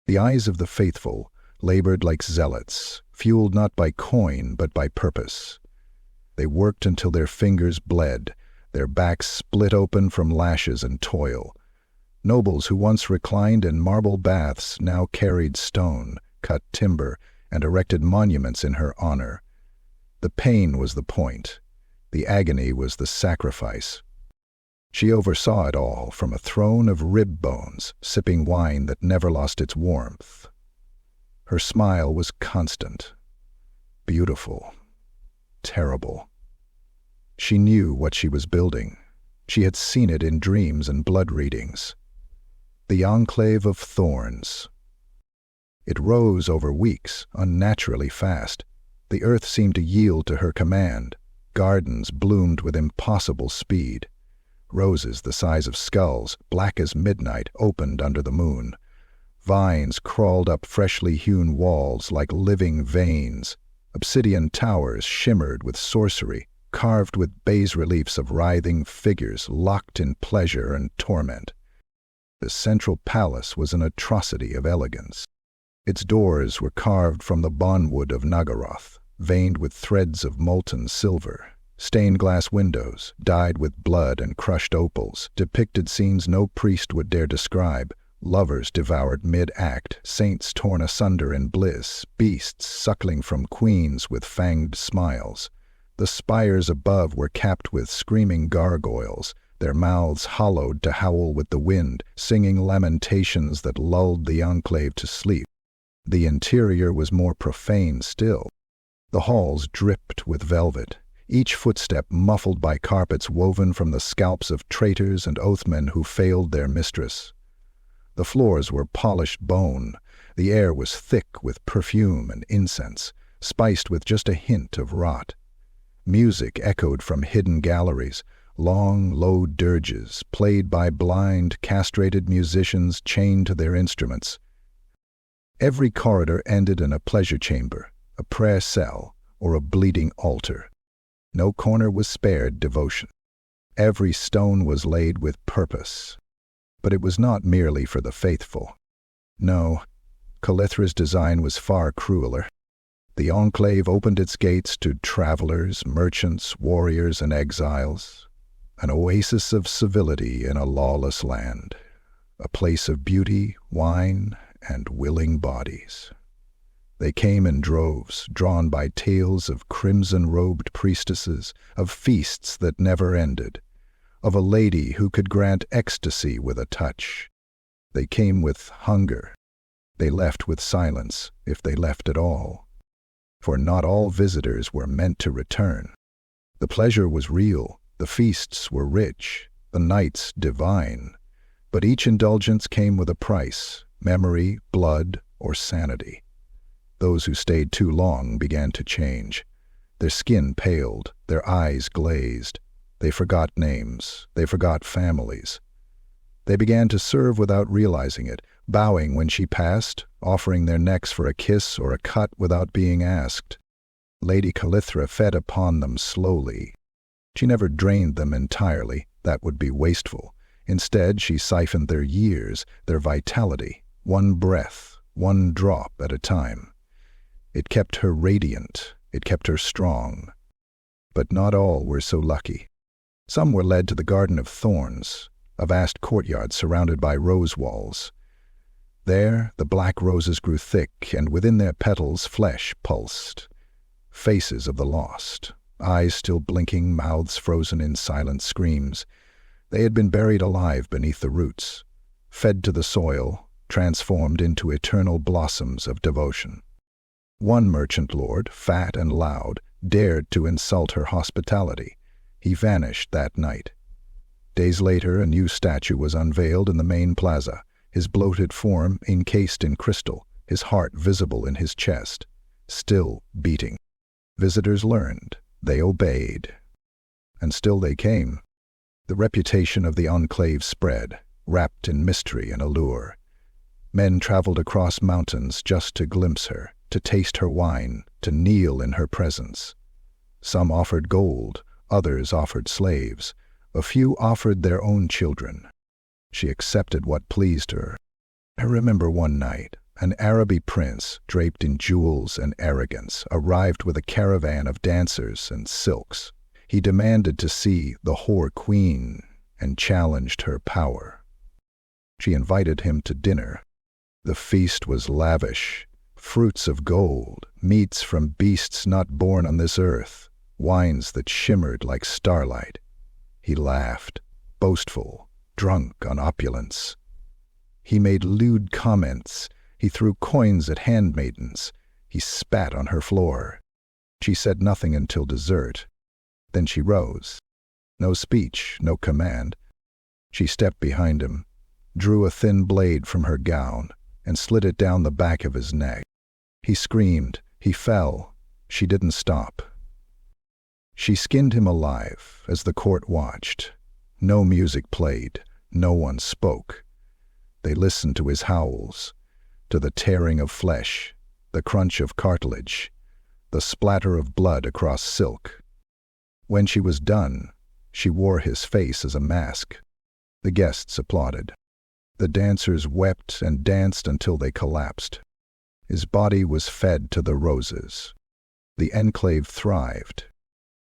The eyes of the faithful labored like zealots, fueled not by coin but by purpose. They worked until their fingers bled, their backs split open from lashes and toil. Nobles who once reclined in marble baths now carried stone, cut timber, and erected monuments in her honor. The pain was the point. The agony was the sacrifice. She oversaw it all from a throne of rib bones, sipping wine that never lost its warmth. Her smile was constant, beautiful, terrible. She knew what she was building. She had seen it in dreams and blood readings. The enclave of Thorns. It rose over weeks, unnaturally fast. The earth seemed to yield to her command. Gardens bloomed with impossible speed. Roses the size of skulls, black as midnight, opened under the moon. Vines crawled up freshly hewn walls like living veins. Obsidian towers shimmered with sorcery, carved with bas-reliefs of writhing figures locked in pleasure and torment. The central palace was an atrocity of elegance. Its doors were carved from the bonwood of Nagaroth, veined with threads of molten silver. Stained glass windows, dyed with blood and crushed opals, depicted scenes no priest would dare describe. Lovers devoured mid-act, saints torn asunder in bliss, beasts suckling from queens with fanged smiles. The spires above were capped with screaming gargoyles, their mouths hollowed to howl with the wind, singing lamentations that lulled the enclave to sleep. The interior was more profane still. The halls dripped with velvet, each footstep muffled by carpets woven from the scalps of traitors and oathmen who failed their mistress. The floors were polished bone. The air was thick with perfume and incense, spiced with just a hint of rot. Music echoed from hidden galleries, long, low dirges, played by blind, castrated musicians chained to their instruments. Every corridor ended in a pleasure chamber, a prayer cell, or a bleeding altar. No corner was spared devotion. Every stone was laid with purpose. But it was not merely for the faithful. No, Calithra's design was far crueler. The enclave opened its gates to travelers, merchants, warriors, and exiles, an oasis of civility in a lawless land, a place of beauty, wine, and willing bodies. They came in droves, drawn by tales of crimson-robed priestesses, of feasts that never ended, of a lady who could grant ecstasy with a touch. They came with hunger. They left with silence, if they left at all. For not all visitors were meant to return. The pleasure was real, the feasts were rich, the nights divine. But each indulgence came with a price: memory, blood, or sanity. Those who stayed too long began to change. Their skin paled, their eyes glazed. They forgot names, they forgot families. They began to serve without realizing it, bowing when she passed, offering their necks for a kiss or a cut without being asked. Lady Calithra fed upon them slowly. She never drained them entirely, that would be wasteful. Instead, she siphoned their years, their vitality, one breath, one drop at a time. It kept her radiant, it kept her strong. But not all were so lucky. Some were led to the Garden of Thorns, a vast courtyard surrounded by rose walls. There, the black roses grew thick, and within their petals flesh pulsed. Faces of the lost, eyes still blinking, mouths frozen in silent screams. They had been buried alive beneath the roots, fed to the soil, transformed into eternal blossoms of devotion. One merchant lord, fat and loud, dared to insult her hospitality. He vanished that night. Days later, a new statue was unveiled in the main plaza, his bloated form encased in crystal, his heart visible in his chest, still beating. Visitors learned, they obeyed. And still they came. The reputation of the enclave spread, wrapped in mystery and allure. Men traveled across mountains just to glimpse her, to taste her wine, to kneel in her presence. Some offered gold, others offered slaves. A few offered their own children. She accepted what pleased her. I remember one night, an Araby prince, draped in jewels and arrogance, arrived with a caravan of dancers and silks. He demanded to see the whore queen and challenged her power. She invited him to dinner. The feast was lavish, fruits of gold, meats from beasts not born on this earth, wines that shimmered like starlight. He laughed, boastful, drunk on opulence. He made lewd comments. He threw coins at handmaidens. He spat on her floor. She said nothing until dessert. Then she rose. No speech, no command. She stepped behind him, drew a thin blade from her gown, and slid it down the back of his neck. He screamed. He fell. She didn't stop. She skinned him alive as the court watched. No music played. No one spoke. They listened to his howls, to the tearing of flesh, the crunch of cartilage, the splatter of blood across silk. When she was done, she wore his face as a mask. The guests applauded. The dancers wept and danced until they collapsed. His body was fed to the roses. The enclave thrived.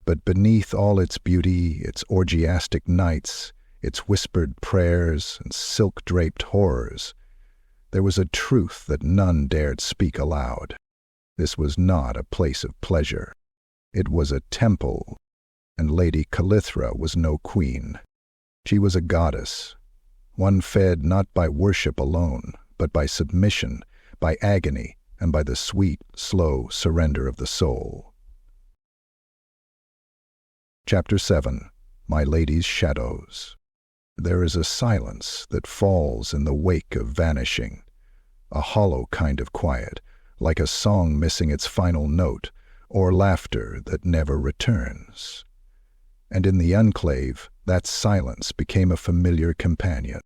But beneath all its beauty, its orgiastic nights, its whispered prayers and silk-draped horrors, there was a truth that none dared speak aloud. This was not a place of pleasure. It was a temple, and Lady Calithra was no queen. She was a goddess, one fed not by worship alone, but by submission, by agony, and by the sweet, slow surrender of the soul. Chapter 7. My Lady's Shadows. There is a silence that falls in the wake of vanishing, a hollow kind of quiet, like a song missing its final note, or laughter that never returns. And in the enclave, that silence became a familiar companion.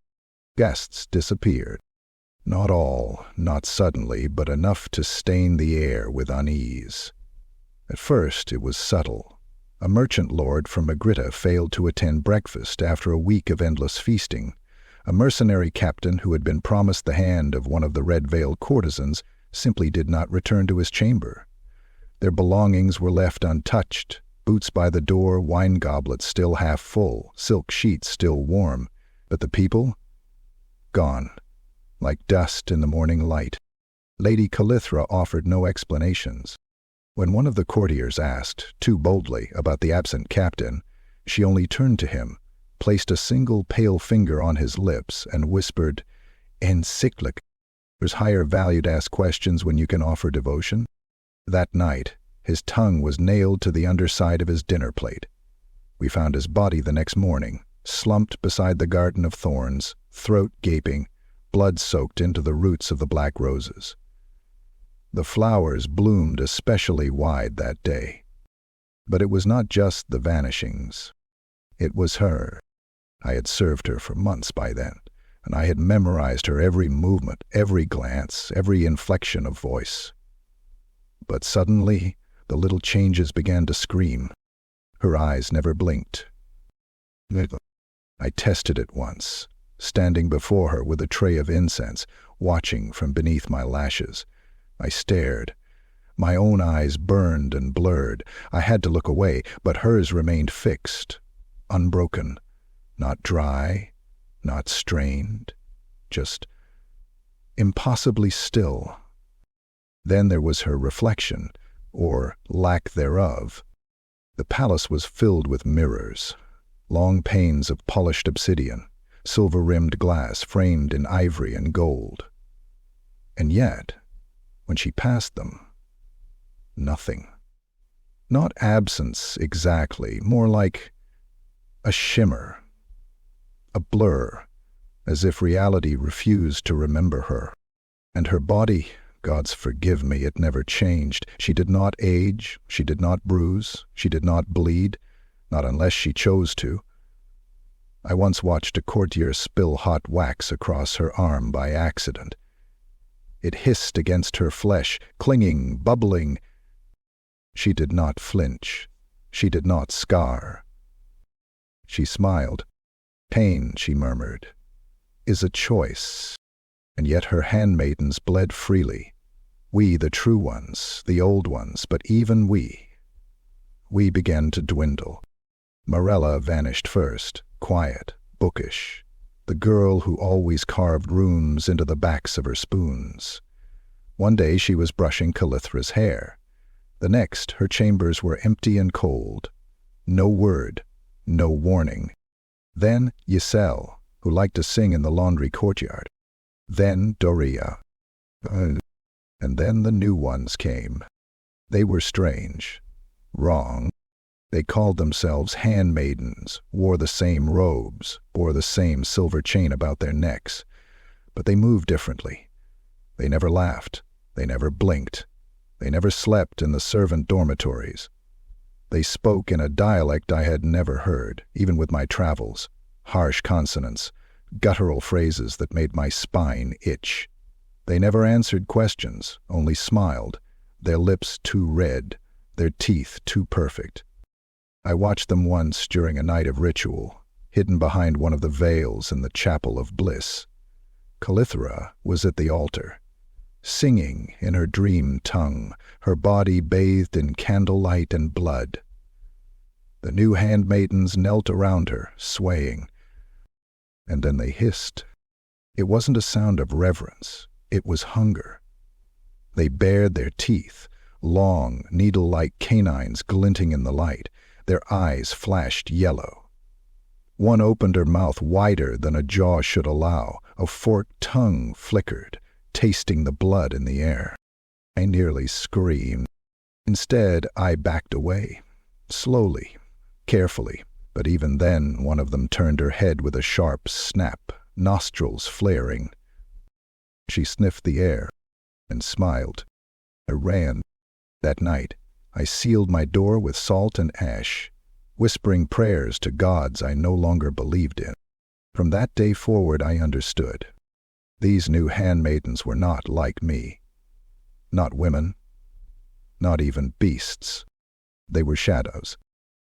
Guests disappeared. Not all, not suddenly, but enough to stain the air with unease. At first it was subtle. A merchant lord from Magritta failed to attend breakfast after a week of endless feasting. A mercenary captain who had been promised the hand of one of the red-veiled courtesans simply did not return to his chamber. Their belongings were left untouched, boots by the door, wine goblets still half full, silk sheets still warm. But the people? Gone, like dust in the morning light. Lady Calithra offered no explanations. When one of the courtiers asked, too boldly, about the absent captain, she only turned to him, placed a single pale finger on his lips, and whispered, encyclic. There's higher value to ask questions when you can offer devotion. That night, his tongue was nailed to the underside of his dinner plate. We found his body the next morning, slumped beside the garden of thorns, throat gaping, blood soaked into the roots of the black roses. The flowers bloomed especially wide that day. But it was not just the vanishings. It was her. I had served her for months by then, and I had memorized her every movement, every glance, every inflection of voice. But suddenly, the little changes began to scream. Her eyes never blinked. I tested it once, standing before her with a tray of incense, watching from beneath my lashes. I stared. My own eyes burned and blurred. I had to look away, but hers remained fixed, unbroken, not dry, not strained, just impossibly still. Then there was her reflection, or lack thereof. The palace was filled with mirrors, long panes of polished obsidian, silver-rimmed glass framed in ivory and gold. And yet, when she passed them, nothing. Not absence exactly, more like a shimmer, a blur, as if reality refused to remember her. And her body, God's forgive me, it never changed. She did not age, she did not bruise, she did not bleed, not unless she chose to. I once watched a courtier spill hot wax across her arm by accident. It hissed against her flesh, clinging, bubbling. She did not flinch. She did not scar. She smiled. Pain, she murmured, is a choice. And yet her handmaidens bled freely. We, the true ones, the old ones, but even we began to dwindle. Morella vanished first, quiet, bookish, the girl who always carved runes into the backs of her spoons. One day she was brushing Calithra's hair. The next, her chambers were empty and cold. No word, no warning. Then Giselle, who liked to sing in the laundry courtyard. Then Doria. And then the new ones came. They were strange, wrong. They called themselves handmaidens, wore the same robes, bore the same silver chain about their necks. But they moved differently. They never laughed. They never blinked. They never slept in the servant dormitories. They spoke in a dialect I had never heard, even with my travels, harsh consonants, guttural phrases that made my spine itch. They never answered questions, only smiled, their lips too red, their teeth too perfect. I watched them once during a night of ritual, hidden behind one of the veils in the chapel of bliss. Calithra was at the altar, singing in her dream tongue, her body bathed in candlelight and blood. The new handmaidens knelt around her, swaying. And then they hissed. It wasn't a sound of reverence, it was hunger. They bared their teeth, long, needle-like canines glinting in the light. Their eyes flashed yellow. One opened her mouth wider than a jaw should allow. A forked tongue flickered, tasting the blood in the air. I nearly screamed. Instead, I backed away, slowly, carefully. But even then, one of them turned her head with a sharp snap, nostrils flaring. She sniffed the air and smiled. I ran. That night, I sealed my door with salt and ash, whispering prayers to gods I no longer believed in. From that day forward, I understood. These new handmaidens were not like me. Not women. Not even beasts. They were shadows.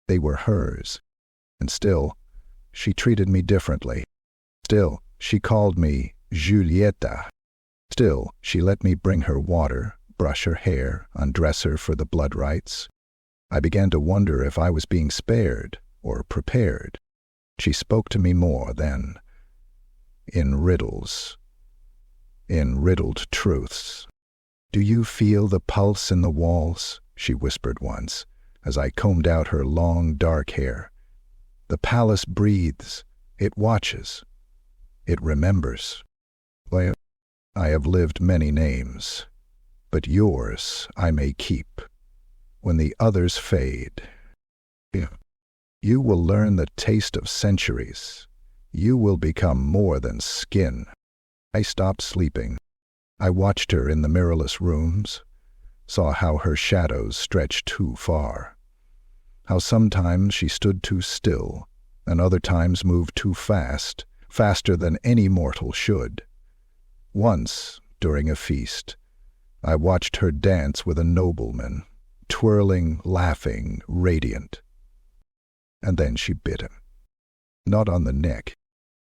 They were hers. And still, she treated me differently. Still, she called me Giulietta. Still, she let me bring her water, brush her hair, undress her for the blood rites. I began to wonder if I was being spared or prepared. She spoke to me more then, in riddles, in riddled truths. "Do you feel the pulse in the walls?" she whispered once, as I combed out her long, dark hair. "The palace breathes, it watches, it remembers." I have lived many names, but yours I may keep. When the others fade, you will learn the taste of centuries. You will become more than skin. I stopped sleeping. I watched her in the mirrorless rooms, saw how her shadows stretched too far, how sometimes she stood too still, and other times moved too fast, faster than any mortal should. Once, during a feast, I watched her dance with a nobleman, twirling, laughing, radiant. And then she bit him. Not on the neck,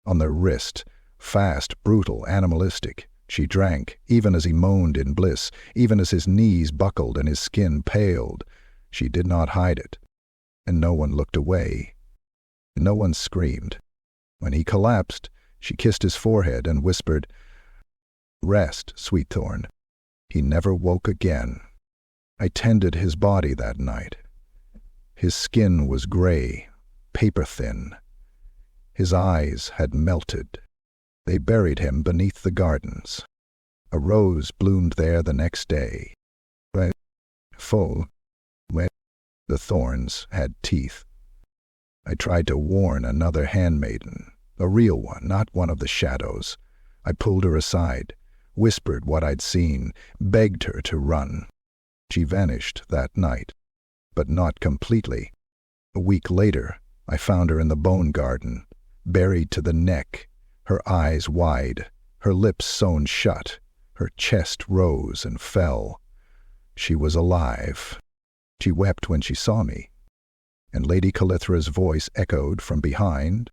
on the wrist, fast, brutal, animalistic. She drank, even as he moaned in bliss, even as his knees buckled and his skin paled. She did not hide it, and no one looked away. No one screamed. When he collapsed, she kissed his forehead and whispered, "Rest, sweet Thorn." He never woke again. I tended his body that night. His skin was gray, paper-thin. His eyes had melted. They buried him beneath the gardens. A rose bloomed there the next day. Full, wet, the thorns had teeth. I tried to warn another handmaiden, a real one, not one of the shadows. I pulled her aside, whispered what I'd seen, begged her to run. She vanished that night, but not completely. A week later, I found her in the bone garden, buried to the neck, her eyes wide, her lips sewn shut, her chest rose and fell. She was alive. She wept when she saw me, and Lady Calithra's voice echoed from behind,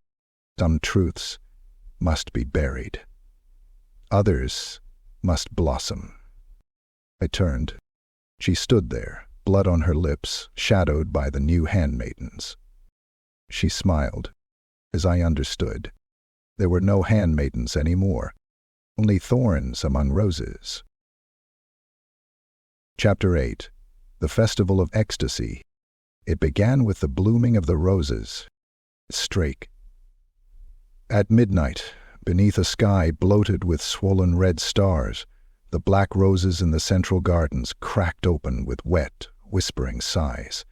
"Some truths must be buried. Others must blossom." I turned. She stood there, blood on her lips, shadowed by the new handmaidens. She smiled, as I understood. There were no handmaidens anymore, only thorns among roses. Chapter 8. The Festival of Ecstasy. It began with the blooming of the roses. Strake. At midnight, beneath a sky bloated with swollen red stars, the black roses in the central gardens cracked open with wet, whispering sighs.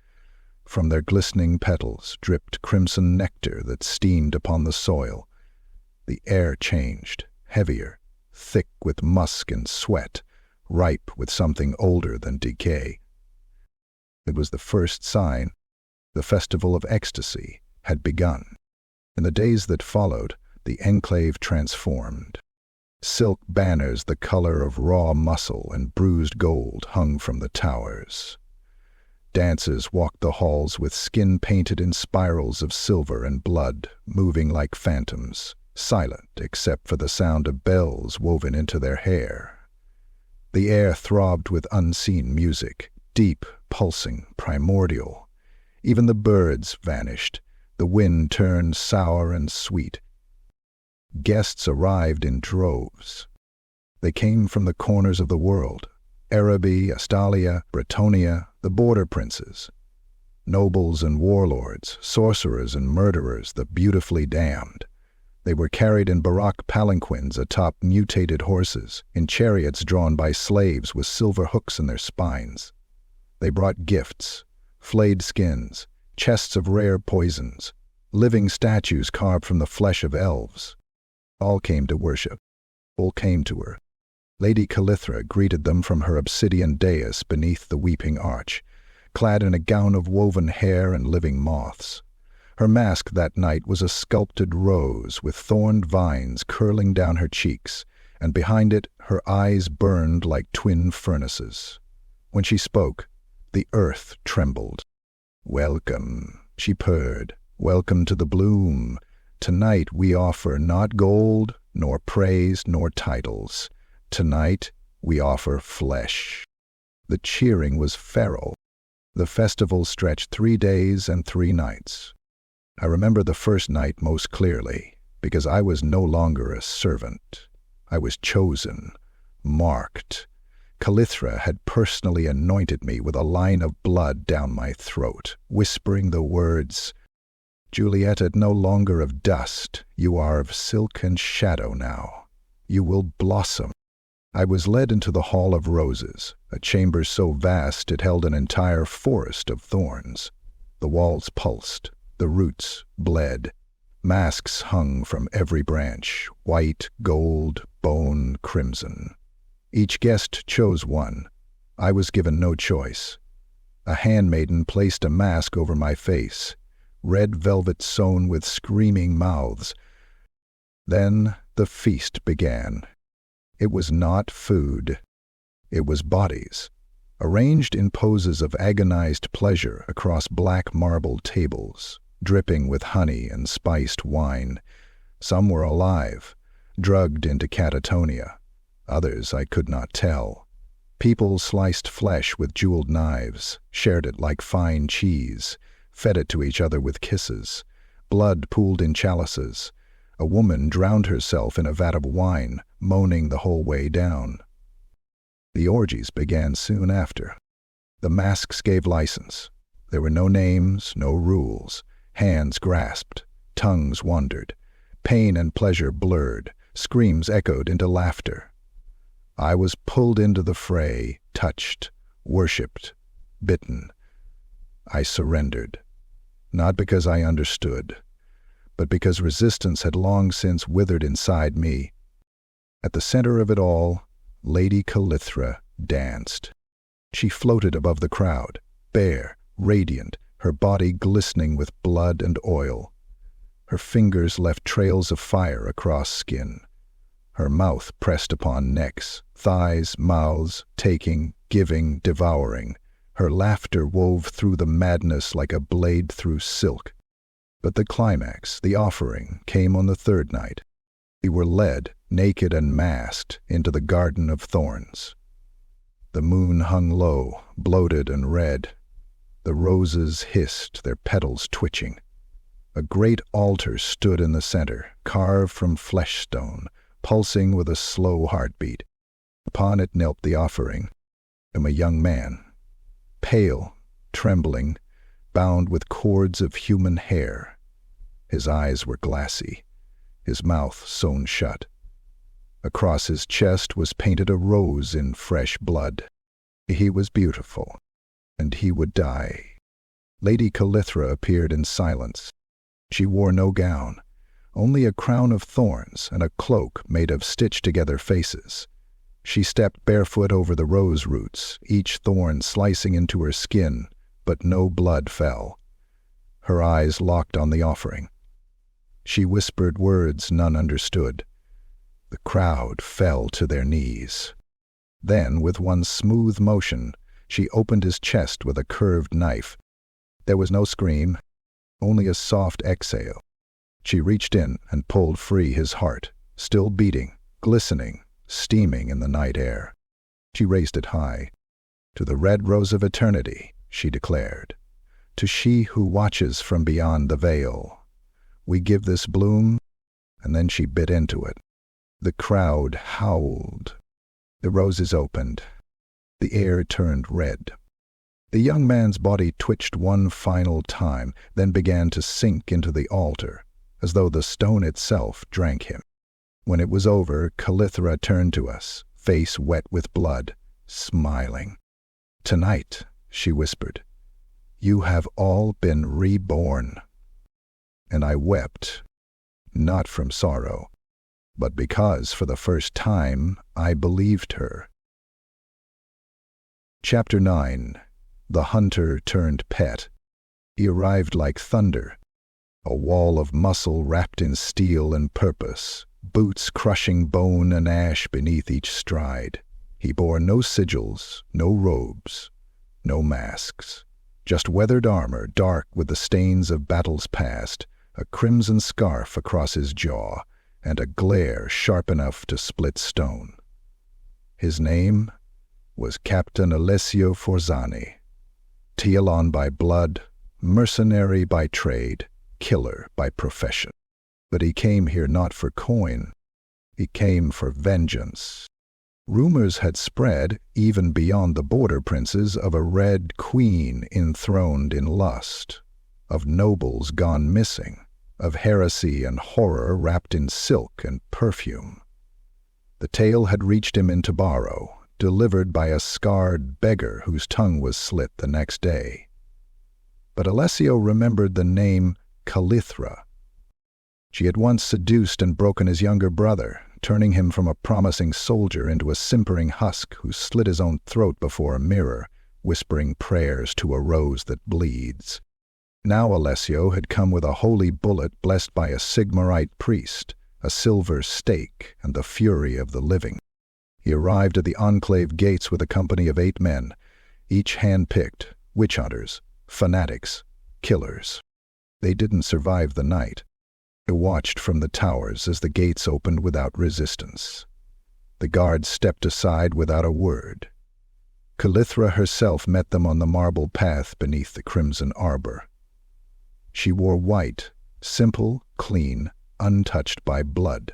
From their glistening petals dripped crimson nectar that steamed upon the soil. The air changed, heavier, thick with musk and sweat, ripe with something older than decay. It was the first sign. The festival of ecstasy had begun. In the days that followed, the enclave transformed. Silk banners the color of raw muscle and bruised gold hung from the towers. Dancers walked the halls with skin painted in spirals of silver and blood, moving like phantoms, silent except for the sound of bells woven into their hair. The air throbbed with unseen music, deep, pulsing, primordial. Even the birds vanished. The wind turned sour and sweet. Guests arrived in droves. They came from the corners of the world, Araby, Astalia, Bretonia, the border princes. Nobles and warlords, sorcerers and murderers, the beautifully damned. They were carried in baroque palanquins atop mutated horses, in chariots drawn by slaves with silver hooks in their spines. They brought gifts, flayed skins, chests of rare poisons, living statues carved from the flesh of elves. All came to worship. All came to her. Lady Calithra greeted them from her obsidian dais beneath the weeping arch, clad in a gown of woven hair and living moths. Her mask that night was a sculpted rose with thorned vines curling down her cheeks, and behind it her eyes burned like twin furnaces. When she spoke, the earth trembled. "Welcome," she purred. "Welcome to the bloom. Tonight we offer not gold, nor praise, nor titles. Tonight we offer flesh." The cheering was feral. The festival stretched 3 days and 3 nights. I remember the first night most clearly, because I was no longer a servant. I was chosen, marked. Calithra had personally anointed me with a line of blood down my throat, whispering the words, "Julietta, no longer of dust, you are of silk and shadow now. You will blossom. I was led into the Hall of Roses, a chamber so vast it held an entire forest of thorns. The walls pulsed, the roots bled. Masks hung from every branch, white, gold, bone, crimson. Each guest chose one. I was given no choice. A handmaiden placed a mask over my face, red velvet sewn with screaming mouths. Then the feast began. It was not food. It was bodies, arranged in poses of agonized pleasure across black marble tables, dripping with honey and spiced wine. Some were alive, drugged into catatonia. Others I could not tell. People sliced flesh with jeweled knives, shared it like fine cheese, fed it to each other with kisses. Blood pooled in chalices. A woman drowned herself in a vat of wine, moaning the whole way down. The orgies began soon after. The masks gave license. There were no names, no rules. Hands grasped, tongues wandered. Pain and pleasure blurred, screams echoed into laughter. I was pulled into the fray, touched, worshipped, bitten. I surrendered, not because I understood, but because resistance had long since withered inside me. At the center of it all, Lady Calithra danced. She floated above the crowd, bare, radiant, her body glistening with blood and oil. Her fingers left trails of fire across skin. Her mouth pressed upon necks, thighs, mouths, taking, giving, devouring. Her laughter wove through the madness like a blade through silk. But the climax, the offering, came on the third night. We were led, naked and masked, into the Garden of Thorns. The moon hung low, bloated and red. The roses hissed, their petals twitching. A great altar stood in the center, carved from flesh stone, pulsing with a slow heartbeat. Upon it knelt the offering, a young man, pale, trembling, bound with cords of human hair. His eyes were glassy, his mouth sewn shut. Across his chest was painted a rose in fresh blood. He was beautiful, and he would die. Lady Calithra appeared in silence. She wore no gown, only a crown of thorns and a cloak made of stitched-together faces. She stepped barefoot over the rose roots, each thorn slicing into her skin, but no blood fell. Her eyes locked on the offering. She whispered words none understood. The crowd fell to their knees. Then, with one smooth motion, she opened his chest with a curved knife. There was no scream, only a soft exhale. She reached in and pulled free his heart, still beating, glistening, steaming in the night air. She raised it high. To the red rose of eternity, she declared. To she who watches from beyond the veil. We give this bloom, and then she bit into it. The crowd howled. The roses opened. The air turned red. The young man's body twitched one final time, then began to sink into the altar, as though the stone itself drank him. When it was over, Calithra turned to us, face wet with blood, smiling. "Tonight," she whispered, "you have all been reborn." And I wept, not from sorrow, but because for the first time I believed her. Chapter 9. The Hunter Turned Pet. He arrived like thunder, a wall of muscle wrapped in steel and purpose, boots crushing bone and ash beneath each stride. He bore no sigils, no robes, no masks, just weathered armor dark with the stains of battles past, a crimson scarf across his jaw, and a glare sharp enough to split stone. His name was Captain Alessio Forzani, Tilean by blood, mercenary by trade, killer by profession. But he came here not for coin. He came for vengeance. Rumors had spread, even beyond the border princes, of a red queen enthroned in lust, of nobles gone missing, of heresy and horror wrapped in silk and perfume. The tale had reached him in Tabaro, delivered by a scarred beggar whose tongue was slit the next day. But Alessio remembered the name Calithra. She had once seduced and broken his younger brother, turning him from a promising soldier into a simpering husk who slit his own throat before a mirror, whispering prayers to a rose that bleeds. Now Alessio had come with a holy bullet blessed by a Sigmarite priest, a silver stake, and the fury of the living. He arrived at the enclave gates with a company of 8 men, each hand-picked, witch hunters, fanatics, killers. They didn't survive the night. They watched from the towers as the gates opened without resistance. The guards stepped aside without a word. Calithra herself met them on the marble path beneath the crimson arbor. She wore white, simple, clean, untouched by blood.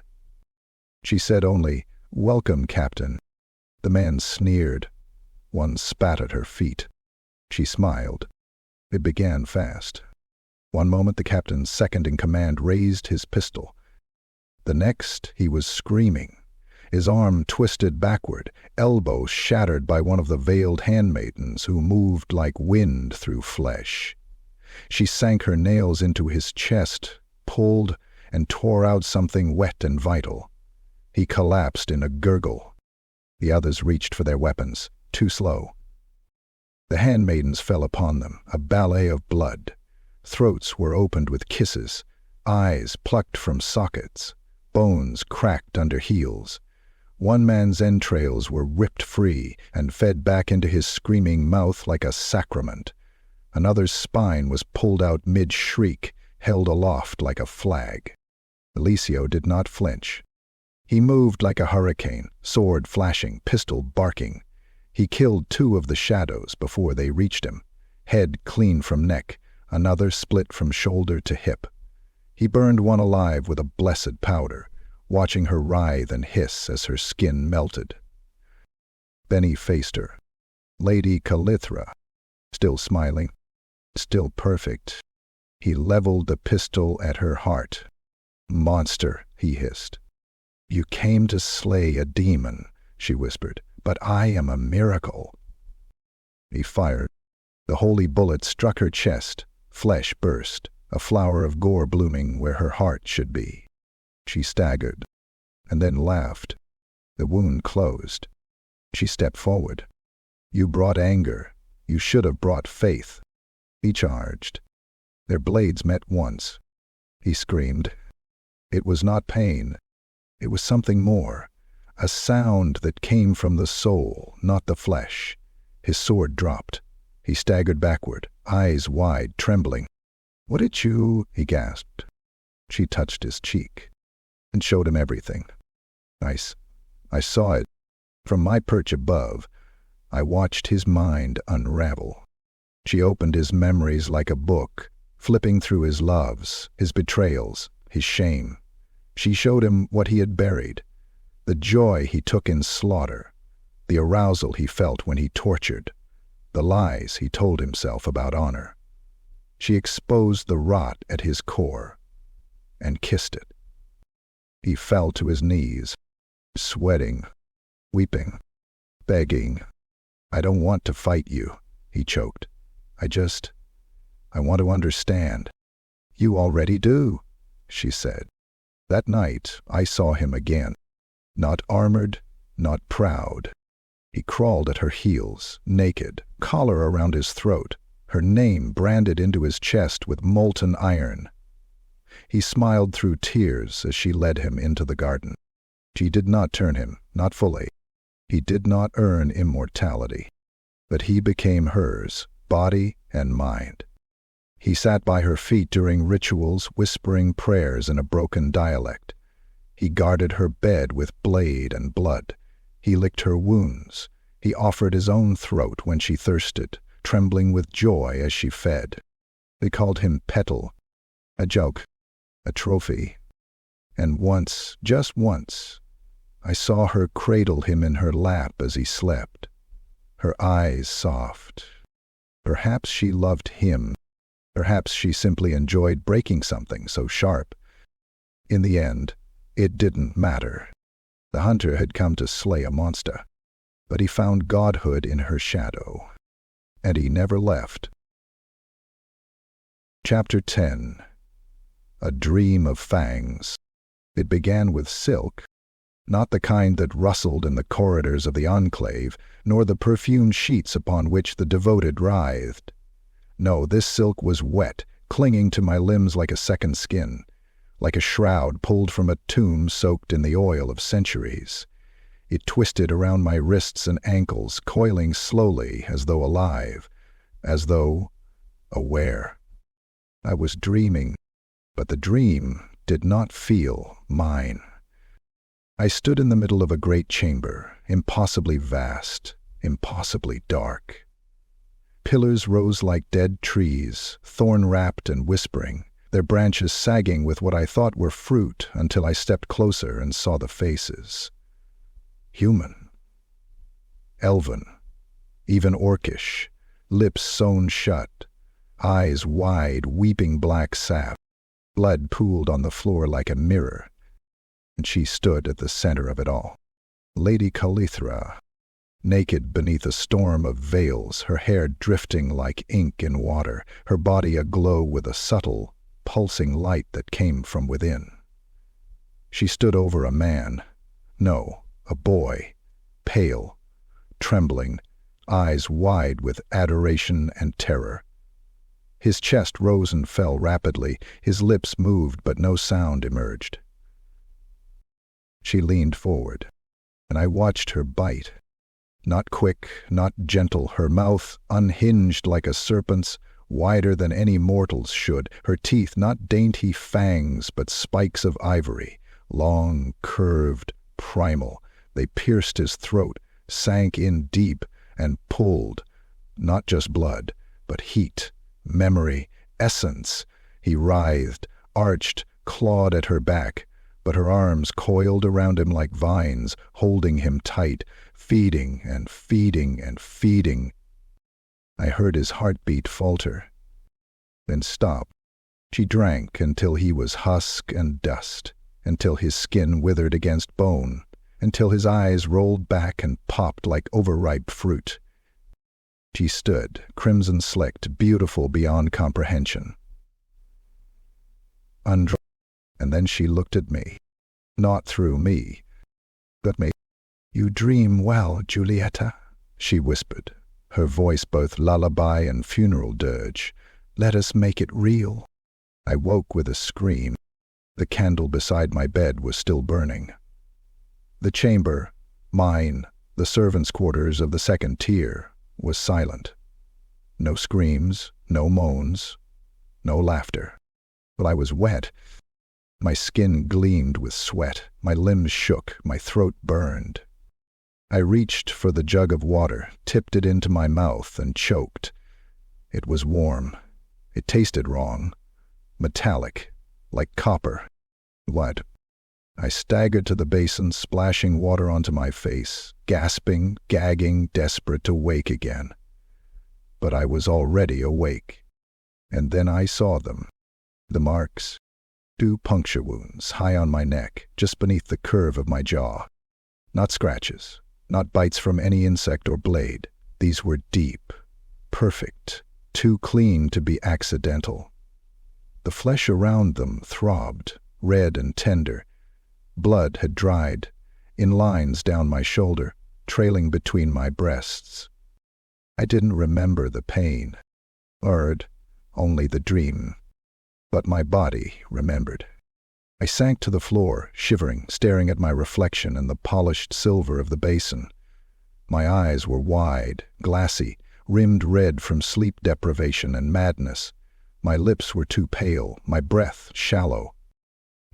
She said only, "Welcome, Captain." The man sneered. One spat at her feet. She smiled. It began fast. One moment the captain's second-in-command raised his pistol. The next he was screaming, his arm twisted backward, elbow shattered by one of the veiled handmaidens who moved like wind through flesh. She sank her nails into his chest, pulled, and tore out something wet and vital. He collapsed in a gurgle. The others reached for their weapons, too slow. The handmaidens fell upon them, a ballet of blood. Throats were opened with kisses, eyes plucked from sockets, bones cracked under heels. One man's entrails were ripped free and fed back into his screaming mouth like a sacrament. Another's spine was pulled out mid-shriek, held aloft like a flag. Alessio did not flinch. He moved like a hurricane, sword flashing, pistol barking. He killed 2 of the shadows before they reached him, head clean from neck, another split from shoulder to hip. He burned one alive with a blessed powder, watching her writhe and hiss as her skin melted. Then he faced her. Lady Calithra, still smiling, still perfect. He leveled the pistol at her heart. "Monster," he hissed. "You came to slay a demon," she whispered, "but I am a miracle." He fired. The holy bullet struck her chest. Flesh burst, a flower of gore blooming where her heart should be. She staggered, and then laughed. The wound closed. She stepped forward. "You brought anger. You should have brought faith." He charged. Their blades met once. He screamed. It was not pain. It was something more, a sound that came from the soul, not the flesh. His sword dropped. He staggered backward, eyes wide, trembling. "What did you—" he gasped. She touched his cheek and showed him everything. I saw it. From my perch above, I watched his mind unravel. She opened his memories like a book, flipping through his loves, his betrayals, his shame. She showed him what he had buried, the joy he took in slaughter, the arousal he felt when he tortured, the lies he told himself about honor. She exposed the rot at his core and kissed it. He fell to his knees, sweating, weeping, begging. "I don't want to fight you," he choked. I want to understand." "You already do," she said. That night I saw him again. Not armored, not proud. He crawled at her heels, naked, collar around his throat, her name branded into his chest with molten iron. He smiled through tears as she led him into the garden. She did not turn him, not fully. He did not earn immortality. But he became hers, body and mind. He sat by her feet during rituals, whispering prayers in a broken dialect. He guarded her bed with blade and blood. He licked her wounds. He offered his own throat when she thirsted, trembling with joy as she fed. They called him Petal, a joke, a trophy. And once, just once, I saw her cradle him in her lap as he slept, her eyes soft. Perhaps she loved him. Perhaps she simply enjoyed breaking something so sharp. In the end, it didn't matter. The hunter had come to slay a monster, but he found godhood in her shadow, and he never left. Chapter 10. A Dream of Fangs. It began with silk, not the kind that rustled in the corridors of the enclave, nor the perfumed sheets upon which the devoted writhed. No, this silk was wet, clinging to my limbs like a second skin, like a shroud pulled from a tomb soaked in the oil of centuries. It twisted around my wrists and ankles, coiling slowly as though alive, as though aware. I was dreaming, but the dream did not feel mine. I stood in the middle of a great chamber, impossibly vast, impossibly dark. Pillars rose like dead trees, thorn-wrapped and whispering, their branches sagging with what I thought were fruit until I stepped closer and saw the faces. Human. Elven. Even orcish, lips sewn shut, eyes wide, weeping black sap. Blood pooled on the floor like a mirror, and she stood at the center of it all. Lady Calithra, naked beneath a storm of veils, her hair drifting like ink in water, her body aglow with a subtle, pulsing light that came from within. She stood over a man, no, a boy, pale, trembling, eyes wide with adoration and terror. His chest rose and fell rapidly, his lips moved but no sound emerged. She leaned forward, and I watched her bite. Not quick, not gentle, her mouth unhinged like a serpent's, wider than any mortal's should, her teeth not dainty fangs but spikes of ivory, long, curved, primal. They pierced his throat, sank in deep, and pulled, not just blood, but heat, memory, essence. He writhed, arched, clawed at her back, but her arms coiled around him like vines, holding him tight, feeding and feeding and feeding. I heard his heartbeat falter, then stop. She drank until he was husk and dust, until his skin withered against bone, until his eyes rolled back and popped like overripe fruit. She stood, crimson-slicked, beautiful beyond comprehension. And then she looked at me. Not through me, but me. "You dream well, Giulietta," she whispered, her voice both lullaby and funeral dirge. "Let us make it real." I woke with a scream. The candle beside my bed was still burning. The chamber, mine, the servants' quarters of the second tier, was silent. No screams, no moans, no laughter. But I was wet. My skin gleamed with sweat, my limbs shook, my throat burned. I reached for the jug of water, tipped it into my mouth, and choked. It was warm. It tasted wrong. Metallic, like copper. What? I staggered to the basin, splashing water onto my face, gasping, gagging, desperate to wake again. But I was already awake. And then I saw them. The marks. 2 puncture wounds high on my neck, just beneath the curve of my jaw. Not scratches, not bites from any insect or blade. These were deep, perfect, too clean to be accidental. The flesh around them throbbed, red and tender. Blood had dried, in lines down my shoulder, trailing between my breasts. I didn't remember the pain, only the dream. But my body remembered. I sank to the floor, shivering, staring at my reflection in the polished silver of the basin. My eyes were wide, glassy, rimmed red from sleep deprivation and madness. My lips were too pale, my breath shallow.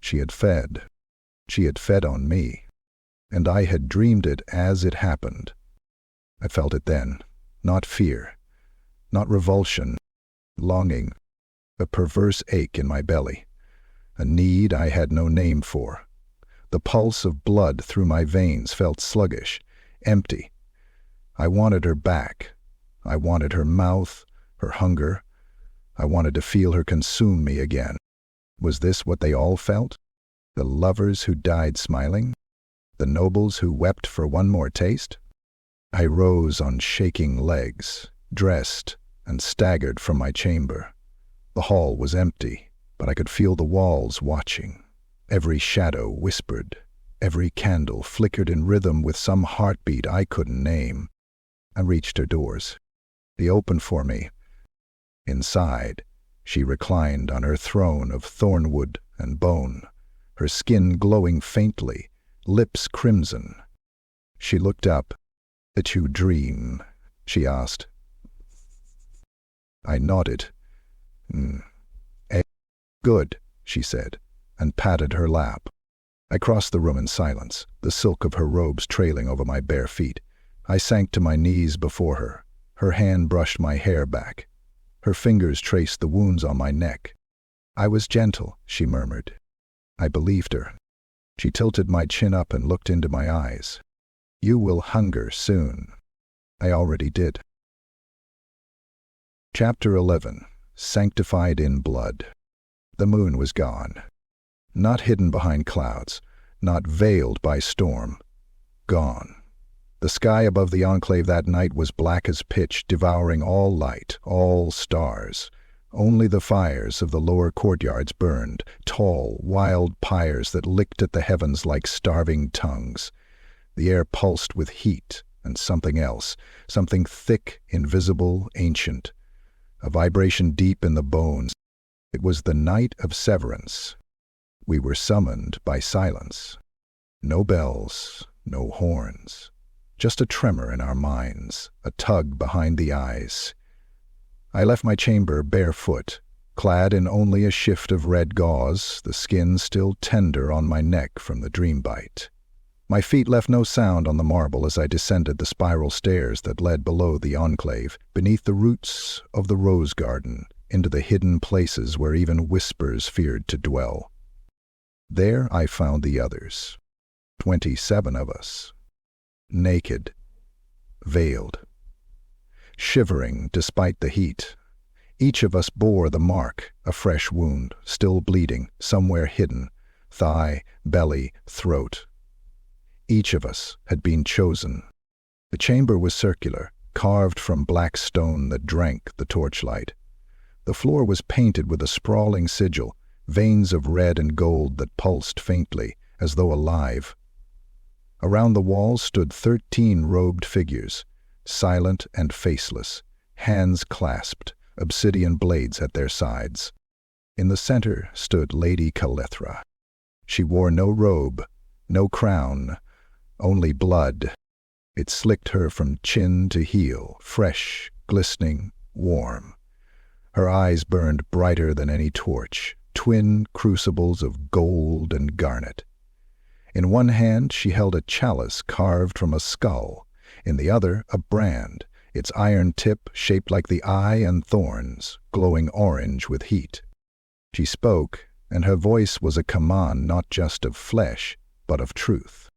She had fed. She had fed on me, and I had dreamed it as it happened. I felt it then, not fear, not revulsion, longing, a perverse ache in my belly, a need I had no name for. The pulse of blood through my veins felt sluggish, empty. I wanted her back. I wanted her mouth, her hunger. I wanted to feel her consume me again. Was this what they all felt? The lovers who died smiling? The nobles who wept for one more taste? I rose on shaking legs, dressed, and staggered from my chamber. The hall was empty, but I could feel the walls watching. Every shadow whispered. Every candle flickered in rhythm with some heartbeat I couldn't name. I reached her doors. They opened for me. Inside, she reclined on her throne of thornwood and bone, her skin glowing faintly, lips crimson. She looked up. "Did you dream?" she asked. I nodded. Good," she said, and patted her lap. I crossed the room in silence, the silk of her robes trailing over my bare feet. I sank to my knees before her. Her hand brushed my hair back. Her fingers traced the wounds on my neck. "I was gentle," she murmured. I believed her. She tilted my chin up and looked into my eyes. "You will hunger soon." I already did. Chapter 11. Sanctified in Blood. The moon was gone. Not hidden behind clouds, not veiled by storm. Gone. The sky above the enclave that night was black as pitch, devouring all light, all stars. Only the fires of the lower courtyards burned, tall, wild pyres that licked at the heavens like starving tongues. The air pulsed with heat and something else, something thick, invisible, ancient. A vibration deep in the bones. It was the night of severance. We were summoned by silence. No bells, no horns. Just a tremor in our minds, a tug behind the eyes. I left my chamber barefoot, clad in only a shift of red gauze, the skin still tender on my neck from the dream bite. My feet left no sound on the marble as I descended the spiral stairs that led below the enclave, beneath the roots of the rose garden, into the hidden places where even whispers feared to dwell. There I found the others, 27 of us, naked, veiled, shivering despite the heat. Each of us bore the mark, a fresh wound, still bleeding, somewhere hidden, thigh, belly, throat. Each of us had been chosen. The chamber was circular, carved from black stone that drank the torchlight. The floor was painted with a sprawling sigil, veins of red and gold that pulsed faintly, as though alive. Around the walls stood 13 robed figures, silent and faceless, hands clasped, obsidian blades at their sides. In the center stood Lady Calithra. She wore no robe, no crown, only blood. It slicked her from chin to heel, fresh, glistening, warm. Her eyes burned brighter than any torch, twin crucibles of gold and garnet. In one hand she held a chalice carved from a skull, in the other a brand, its iron tip shaped like the eye and thorns, glowing orange with heat. She spoke, and her voice was a command not just of flesh, but of truth.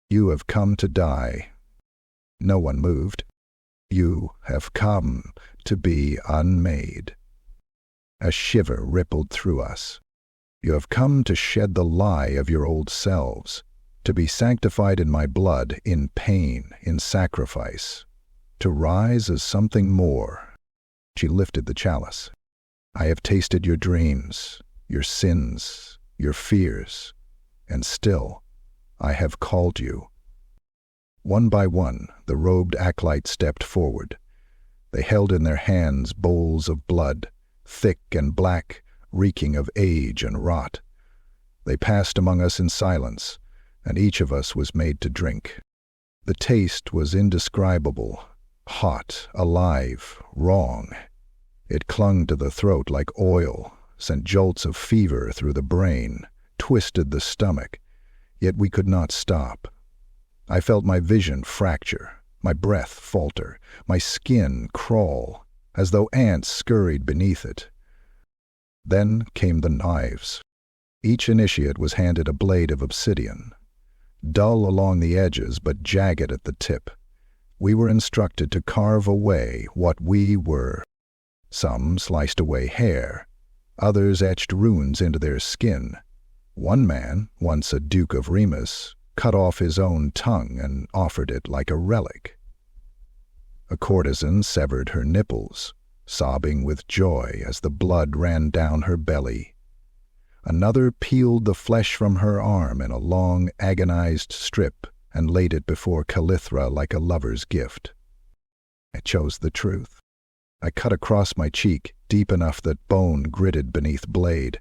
"You have come to die." No one moved. "You have come to be unmade." A shiver rippled through us. "You have come to shed the lie of your old selves, to be sanctified in my blood, in pain, in sacrifice, to rise as something more." She lifted the chalice. "I have tasted your dreams, your sins, your fears, and still I have called you." One by one, the robed acolytes stepped forward. They held in their hands bowls of blood, thick and black, reeking of age and rot. They passed among us in silence, and each of us was made to drink. The taste was indescribable, hot, alive, wrong. It clung to the throat like oil, sent jolts of fever through the brain, twisted the stomach, yet we could not stop. I felt my vision fracture, my breath falter, my skin crawl, as though ants scurried beneath it. Then came the knives. Each initiate was handed a blade of obsidian, dull along the edges but jagged at the tip. We were instructed to carve away what we were. Some sliced away hair, others etched runes into their skin. One man, once a Duke of Remus, cut off his own tongue and offered it like a relic. A courtesan severed her nipples, sobbing with joy as the blood ran down her belly. Another peeled the flesh from her arm in a long, agonized strip and laid it before Calithra like a lover's gift. I chose the truth. I cut across my cheek, deep enough that bone gritted beneath blade,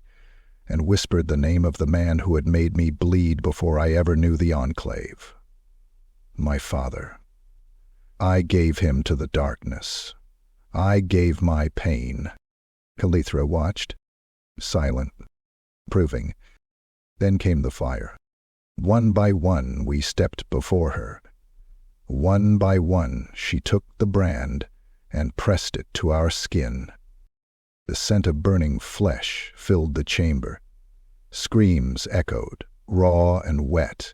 and whispered the name of the man who had made me bleed before I ever knew the enclave. My father. I gave him to the darkness. I gave my pain. Calithra watched, silent, proving. Then came the fire. One by one we stepped before her. One by one she took the brand and pressed it to our skin. The scent of burning flesh filled the chamber. Screams echoed, raw and wet.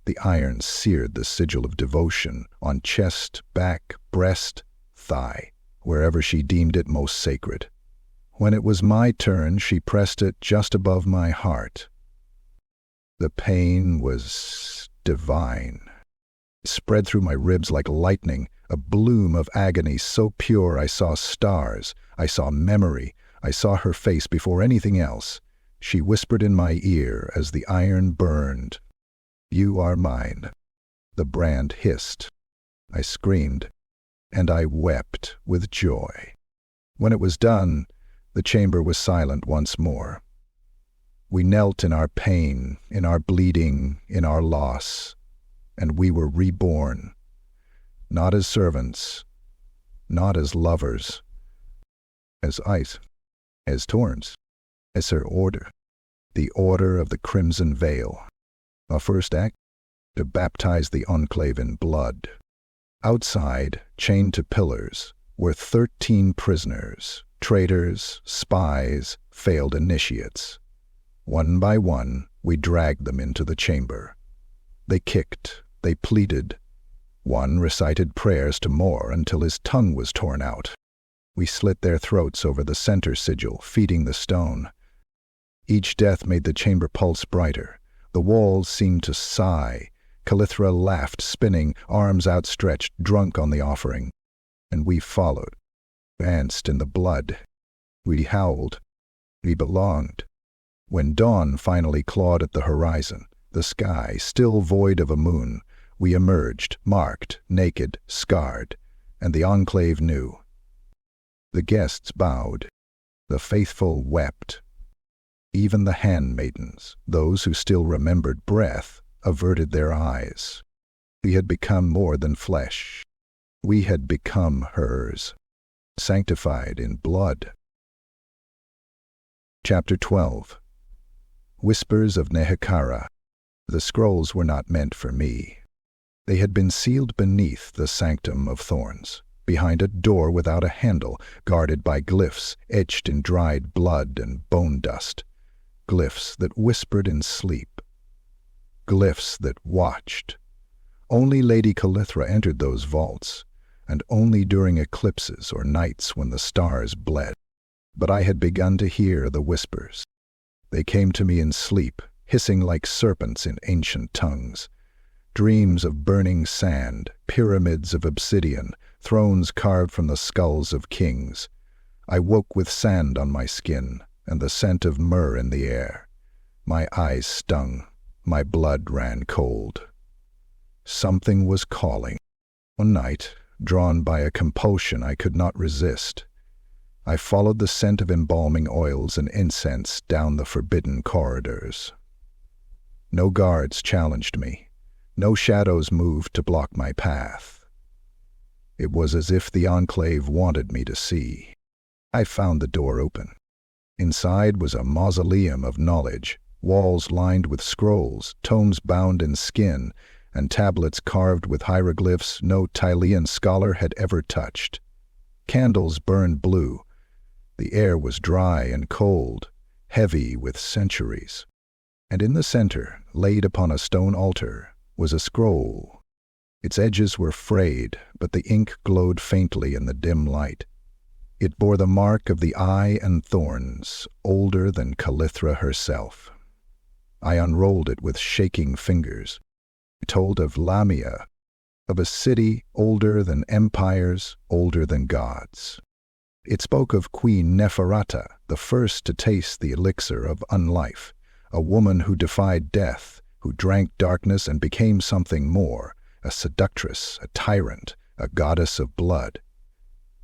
The iron seared the sigil of devotion on chest, back, breast, thigh, wherever she deemed it most sacred. When it was my turn, she pressed it just above my heart. The pain was divine. It spread through my ribs like lightning, a bloom of agony so pure I saw stars, I saw memory, I saw her face before anything else. She whispered in my ear as the iron burned, "You are mine." The brand hissed. I screamed, and I wept with joy. When it was done, the chamber was silent once more. We knelt in our pain, in our bleeding, in our loss, and we were reborn, not as servants, not as lovers, as ice, as Thorns, as her order, the order of the Crimson Veil. Our first act, to baptize the enclave in blood. Outside, chained to pillars, were 13 prisoners, traitors, spies, failed initiates. One by one, we dragged them into the chamber. They kicked, they pleaded. One recited prayers to Moor until his tongue was torn out. We slit their throats over the center sigil, feeding the stone. Each death made the chamber pulse brighter. The walls seemed to sigh. Calithra laughed, spinning, arms outstretched, drunk on the offering. And we followed, danced in the blood. We howled. We belonged. When dawn finally clawed at the horizon, the sky still void of a moon, we emerged, marked, naked, scarred, and the enclave knew. The guests bowed. The faithful wept. Even the handmaidens, those who still remembered breath, averted their eyes. We had become more than flesh. We had become hers, sanctified in blood. Chapter 12. Whispers of Nehakara. The scrolls were not meant for me. They had been sealed beneath the sanctum of Thorns, behind a door without a handle, guarded by glyphs etched in dried blood and bone dust. Glyphs that whispered in sleep. Glyphs that watched. Only Lady Calithra entered those vaults, and only during eclipses or nights when the stars bled. But I had begun to hear the whispers. They came to me in sleep, hissing like serpents in ancient tongues. Dreams of burning sand, pyramids of obsidian, thrones carved from the skulls of kings. I woke with sand on my skin and the scent of myrrh in the air. My eyes stung. My blood ran cold. Something was calling. One night, drawn by a compulsion I could not resist, I followed the scent of embalming oils and incense down the forbidden corridors. No guards challenged me. No shadows moved to block my path. It was as if the enclave wanted me to see. I found the door open. Inside was a mausoleum of knowledge, walls lined with scrolls, tomes bound in skin, and tablets carved with hieroglyphs no Tilean scholar had ever touched. Candles burned blue. The air was dry and cold, heavy with centuries. And in the center, laid upon a stone altar, was a scroll. Its edges were frayed, but the ink glowed faintly in the dim light. It bore the mark of the eye and thorns, older than Calithra herself. I unrolled it with shaking fingers. It told of Lhamian, of a city older than empires, older than gods. It spoke of Queen Nehakara, the first to taste the elixir of unlife, a woman who defied death, who drank darkness and became something more, a seductress, a tyrant, a goddess of blood.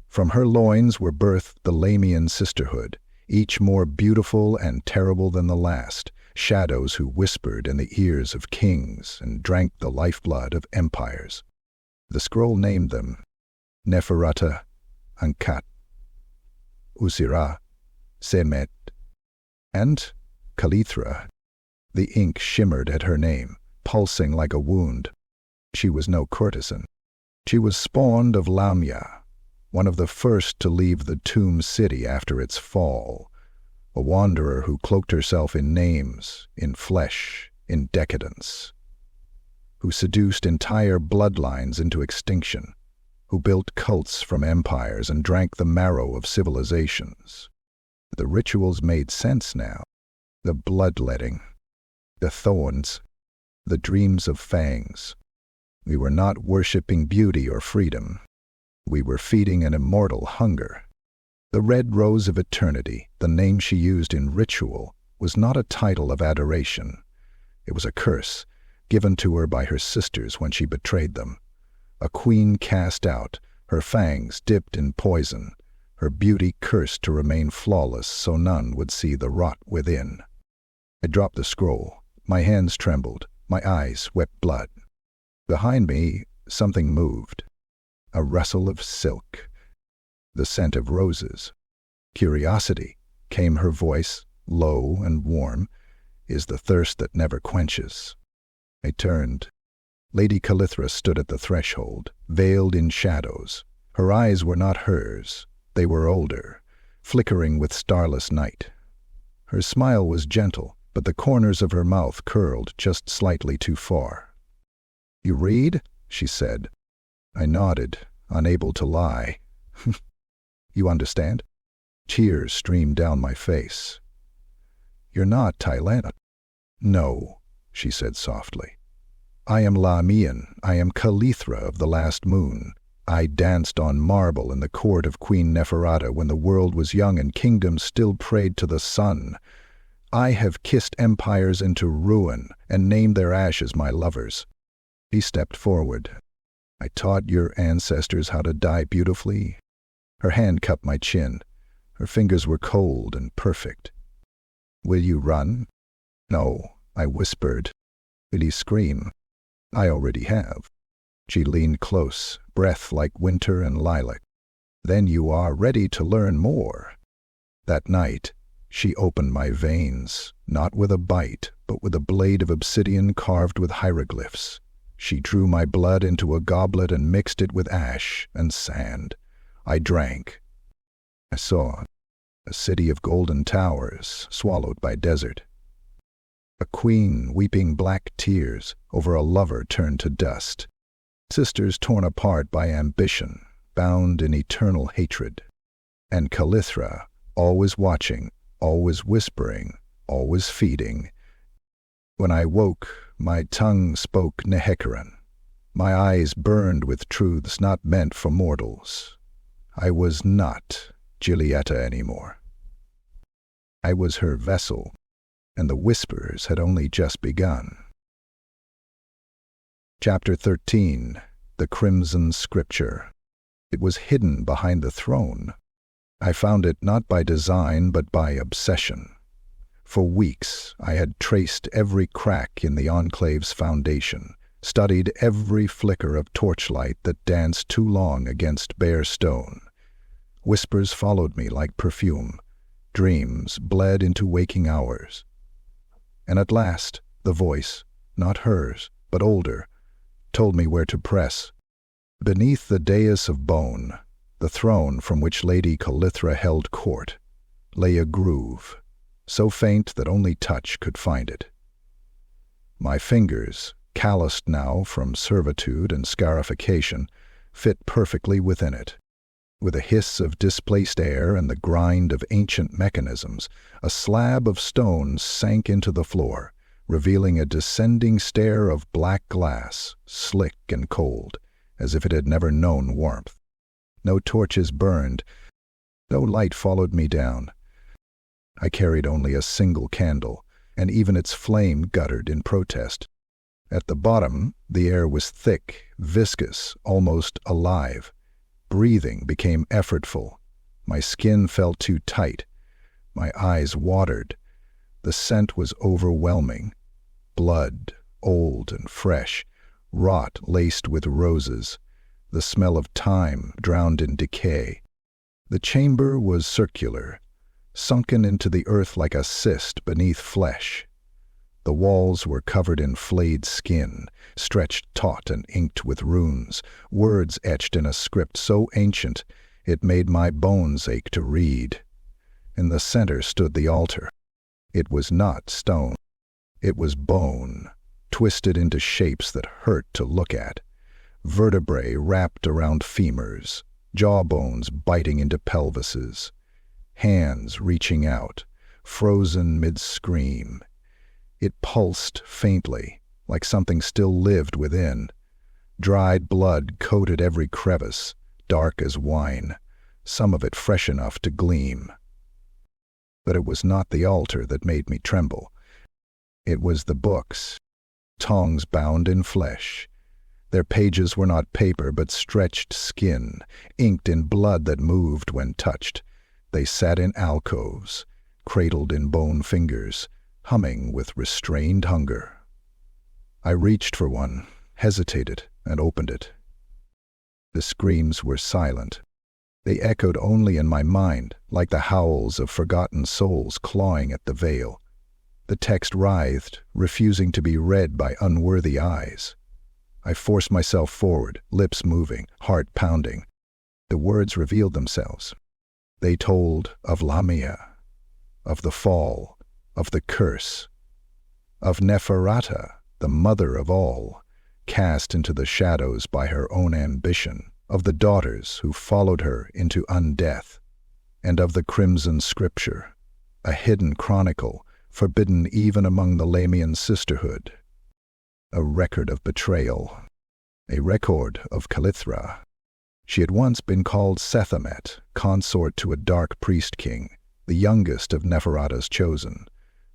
From her loins were birthed the Lhamian sisterhood, each more beautiful and terrible than the last, shadows who whispered in the ears of kings and drank the lifeblood of empires. The scroll named them Nehakara, Ankat, Usira, Semet, and Calithra. The ink shimmered at her name, pulsing like a wound. She was no courtesan. She was spawned of Lhamian, one of the first to leave the tomb city after its fall, a wanderer who cloaked herself in names, in flesh, in decadence, who seduced entire bloodlines into extinction, who built cults from empires and drank the marrow of civilizations. The rituals made sense now. The bloodletting, the thorns, the dreams of fangs. We were not worshipping beauty or freedom. We were feeding an immortal hunger. The red rose of eternity, the name she used in ritual, was not a title of adoration. It was a curse, given to her by her sisters when she betrayed them. A queen cast out, her fangs dipped in poison, her beauty cursed to remain flawless so none would see the rot within. I dropped the scroll. My hands trembled. My eyes wept blood. Behind me, something moved. A rustle of silk. The scent of roses. Curiosity, came her voice, low and warm, is the thirst that never quenches. I turned. Lady Calithra stood at the threshold, veiled in shadows. Her eyes were not hers. They were older, flickering with starless night. Her smile was gentle, but the corners of her mouth curled just slightly too far. "You read?" she said. I nodded, unable to lie. "You understand?" Tears streamed down my face. "You're not Tilean." "No," she said softly. "I am Lhamian. I am Calithra of the last moon. I danced on marble in the court of Queen Nehakara when the world was young and kingdoms still prayed to the sun. I have kissed empires into ruin and named their ashes my lovers." He stepped forward. "I taught your ancestors how to die beautifully." Her hand cupped my chin. Her fingers were cold and perfect. "Will you run?" "No," I whispered. "Will you scream?" "I already have." She leaned close, breath like winter and lilac. "Then you are ready to learn more." That night, she opened my veins, not with a bite, but with a blade of obsidian carved with hieroglyphs. She drew my blood into a goblet and mixed it with ash and sand. I drank. I saw a city of golden towers swallowed by desert. A queen weeping black tears over a lover turned to dust. Sisters torn apart by ambition, bound in eternal hatred. And Calithra, always watching, always whispering, always feeding. When I woke, my tongue spoke Nehakaran. My eyes burned with truths not meant for mortals. I was not Giulietta anymore. I was her vessel, and the whispers had only just begun. Chapter 13. The Crimson Scripture. It was hidden behind the throne. I found it not by design but by obsession. For weeks I had traced every crack in the enclave's foundation, studied every flicker of torchlight that danced too long against bare stone. Whispers followed me like perfume. Dreams bled into waking hours. And at last, the voice, not hers, but older, told me where to press. Beneath the dais of bone, the throne from which Lady Calithra held court, lay a groove, so faint that only touch could find it. My fingers, calloused now from servitude and scarification, fit perfectly within it. With a hiss of displaced air and the grind of ancient mechanisms, a slab of stone sank into the floor, revealing a descending stair of black glass, slick and cold, as if it had never known warmth. No torches burned. No light followed me down. I carried only a single candle, and even its flame guttered in protest. At the bottom, the air was thick, viscous, almost alive. Breathing became effortful. My skin felt too tight. My eyes watered. The scent was overwhelming. Blood, old and fresh, rot laced with roses, the smell of time drowned in decay. The chamber was circular, sunken into the earth like a cyst beneath flesh. The walls were covered in flayed skin, stretched taut and inked with runes, words etched in a script so ancient it made my bones ache to read. In the center stood the altar. It was not stone. It was bone, twisted into shapes that hurt to look at. Vertebrae wrapped around femurs, jawbones biting into pelvises, hands reaching out, frozen mid-scream. It pulsed faintly, like something still lived within. Dried blood coated every crevice, dark as wine, some of it fresh enough to gleam. But it was not the altar that made me tremble. It was the books, tongues bound in flesh. Their pages were not paper but stretched skin, inked in blood that moved when touched. They sat in alcoves, cradled in bone fingers, humming with restrained hunger. I reached for one, hesitated, and opened it. The screams were silent. They echoed only in my mind, like the howls of forgotten souls clawing at the veil. The text writhed, refusing to be read by unworthy eyes. I forced myself forward, lips moving, heart pounding. The words revealed themselves. They told of Lhamian, of the fall, of the curse, of Nehakara, the mother of all, cast into the shadows by her own ambition, of the daughters who followed her into undeath, and of the Crimson Scripture, a hidden chronicle forbidden even among the Lhamian sisterhood. A record of betrayal, a record of Calithra. She had once been called Sethamet, consort to a dark priest-king, the youngest of Neferata's chosen.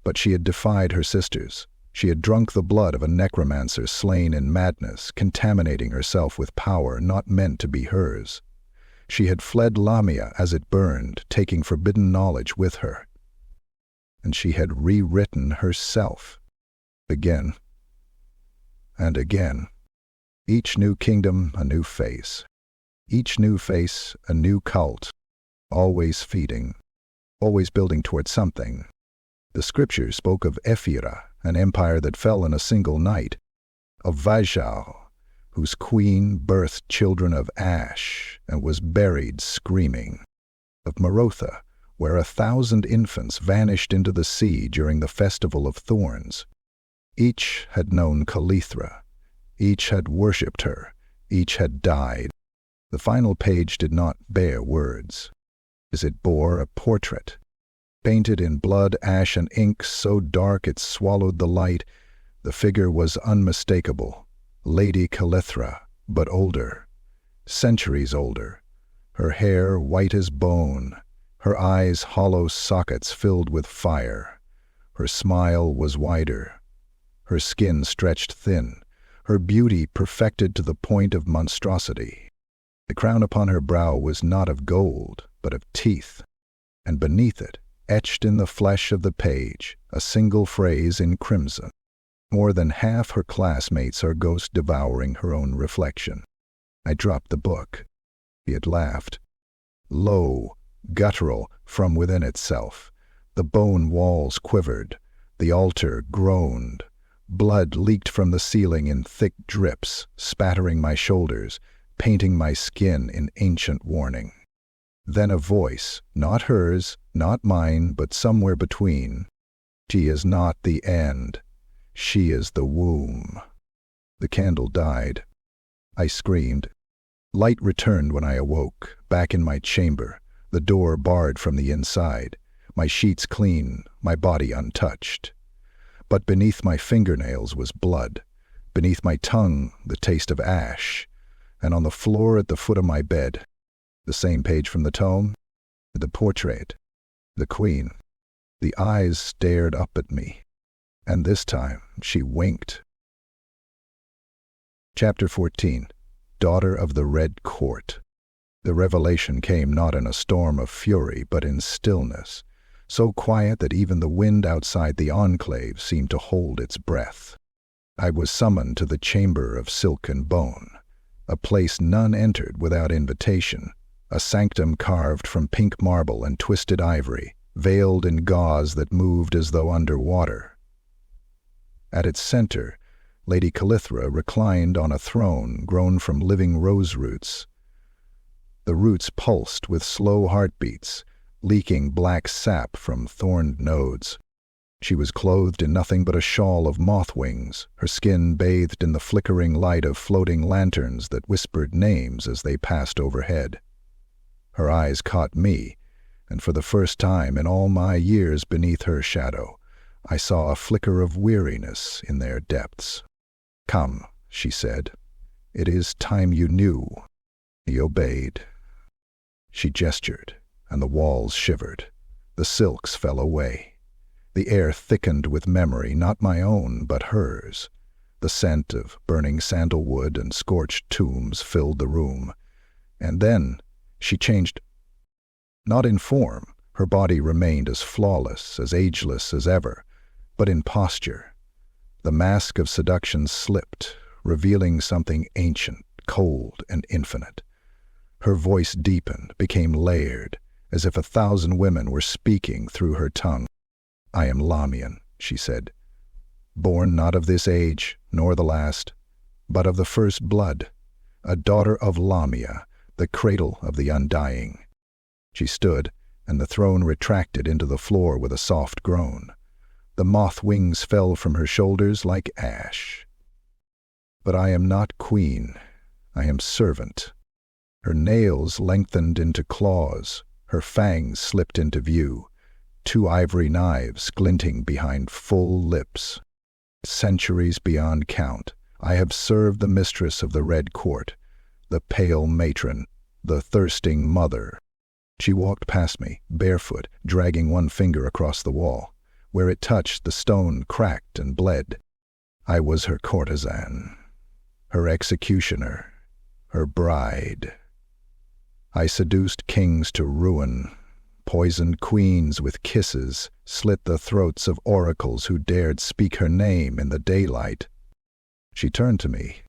But she had defied her sisters. She had drunk the blood of a necromancer slain in madness, contaminating herself with power not meant to be hers. She had fled Lhamian as it burned, taking forbidden knowledge with her. And she had rewritten herself. Again and again. Each new kingdom a new face. Each new face a new cult, always feeding, always building toward something. The scriptures spoke of Ephira, an empire that fell in a single night, of Vajal, whose queen birthed children of ash and was buried screaming, of Marotha, where 1,000 infants vanished into the sea during the festival of Thorns. Each had known Calithra, each had worshipped her, each had died. The final page did not bear words, as it bore a portrait, painted in blood, ash, and ink so dark it swallowed the light. The figure was unmistakable, Lady Calithra, but older, centuries older, her hair white as bone, her eyes hollow sockets filled with fire. Her smile was wider, her skin stretched thin, her beauty perfected to the point of monstrosity. The crown upon her brow was not of gold, but of teeth, and beneath it, etched in the flesh of the page, a single phrase in crimson. More than half her classmates are ghost devouring her own reflection. I dropped the book. He had laughed. Low, guttural, from within itself. The bone walls quivered. The altar groaned. Blood leaked from the ceiling in thick drips, spattering my shoulders, painting my skin in ancient warning. Then a voice, not hers, not mine, but somewhere between. She is not the end. She is the womb. The candle died. I screamed. Light returned when I awoke, back in my chamber, the door barred from the inside, my sheets clean, my body untouched. But beneath my fingernails was blood, beneath my tongue the taste of ash, and on the floor at the foot of my bed, the same page from the tome, the portrait, the queen. The eyes stared up at me, and this time she winked. Chapter 14. Daughter of the Red Court. The revelation came not in a storm of fury, but in stillness, so quiet that even the wind outside the enclave seemed to hold its breath. I was summoned to the chamber of silk and bone, a place none entered without invitation, a sanctum carved from pink marble and twisted ivory, veiled in gauze that moved as though under water. At its center, Lady Calithra reclined on a throne grown from living rose roots. The roots pulsed with slow heartbeats, leaking black sap from thorned nodes. She was clothed in nothing but a shawl of moth wings, her skin bathed in the flickering light of floating lanterns that whispered names as they passed overhead. Her eyes caught me, and for the first time in all my years beneath her shadow, I saw a flicker of weariness in their depths. "Come," she said. "It is time you knew." He obeyed. She gestured, and the walls shivered. The silks fell away. The air thickened with memory, not my own, but hers. The scent of burning sandalwood and scorched tombs filled the room. And then she changed. Not in form, her body remained as flawless, as ageless as ever, but in posture. The mask of seduction slipped, revealing something ancient, cold, and infinite. Her voice deepened, became layered, as if 1,000 women were speaking through her tongue. "I am Lhamian," she said, "born not of this age, nor the last, but of the first blood, a daughter of Lamia, the cradle of the undying." She stood, and the throne retracted into the floor with a soft groan. The moth wings fell from her shoulders like ash. "But I am not queen, I am servant." Her nails lengthened into claws, her fangs slipped into view, 2 ivory knives glinting behind full lips. "Centuries beyond count, I have served the mistress of the Red Court, the pale matron, the thirsting mother." She walked past me, barefoot, dragging one finger across the wall. Where it touched, the stone cracked and bled. I was her courtesan, her executioner, her bride. I seduced kings to ruin, poisoned queens with kisses, slit the throats of oracles who dared speak her name in the daylight. She turned to me.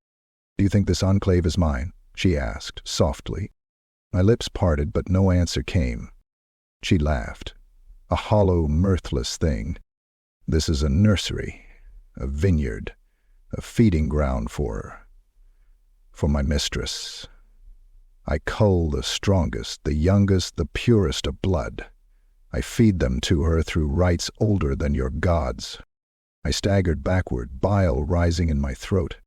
"Do you think this enclave is mine?" she asked, softly. My lips parted, but no answer came. She laughed, a hollow, mirthless thing. "This is a nursery, a vineyard, a feeding ground for my mistress. I cull the strongest, the youngest, the purest of blood. I feed them to her through rites older than your gods." I staggered backward, bile rising in my throat.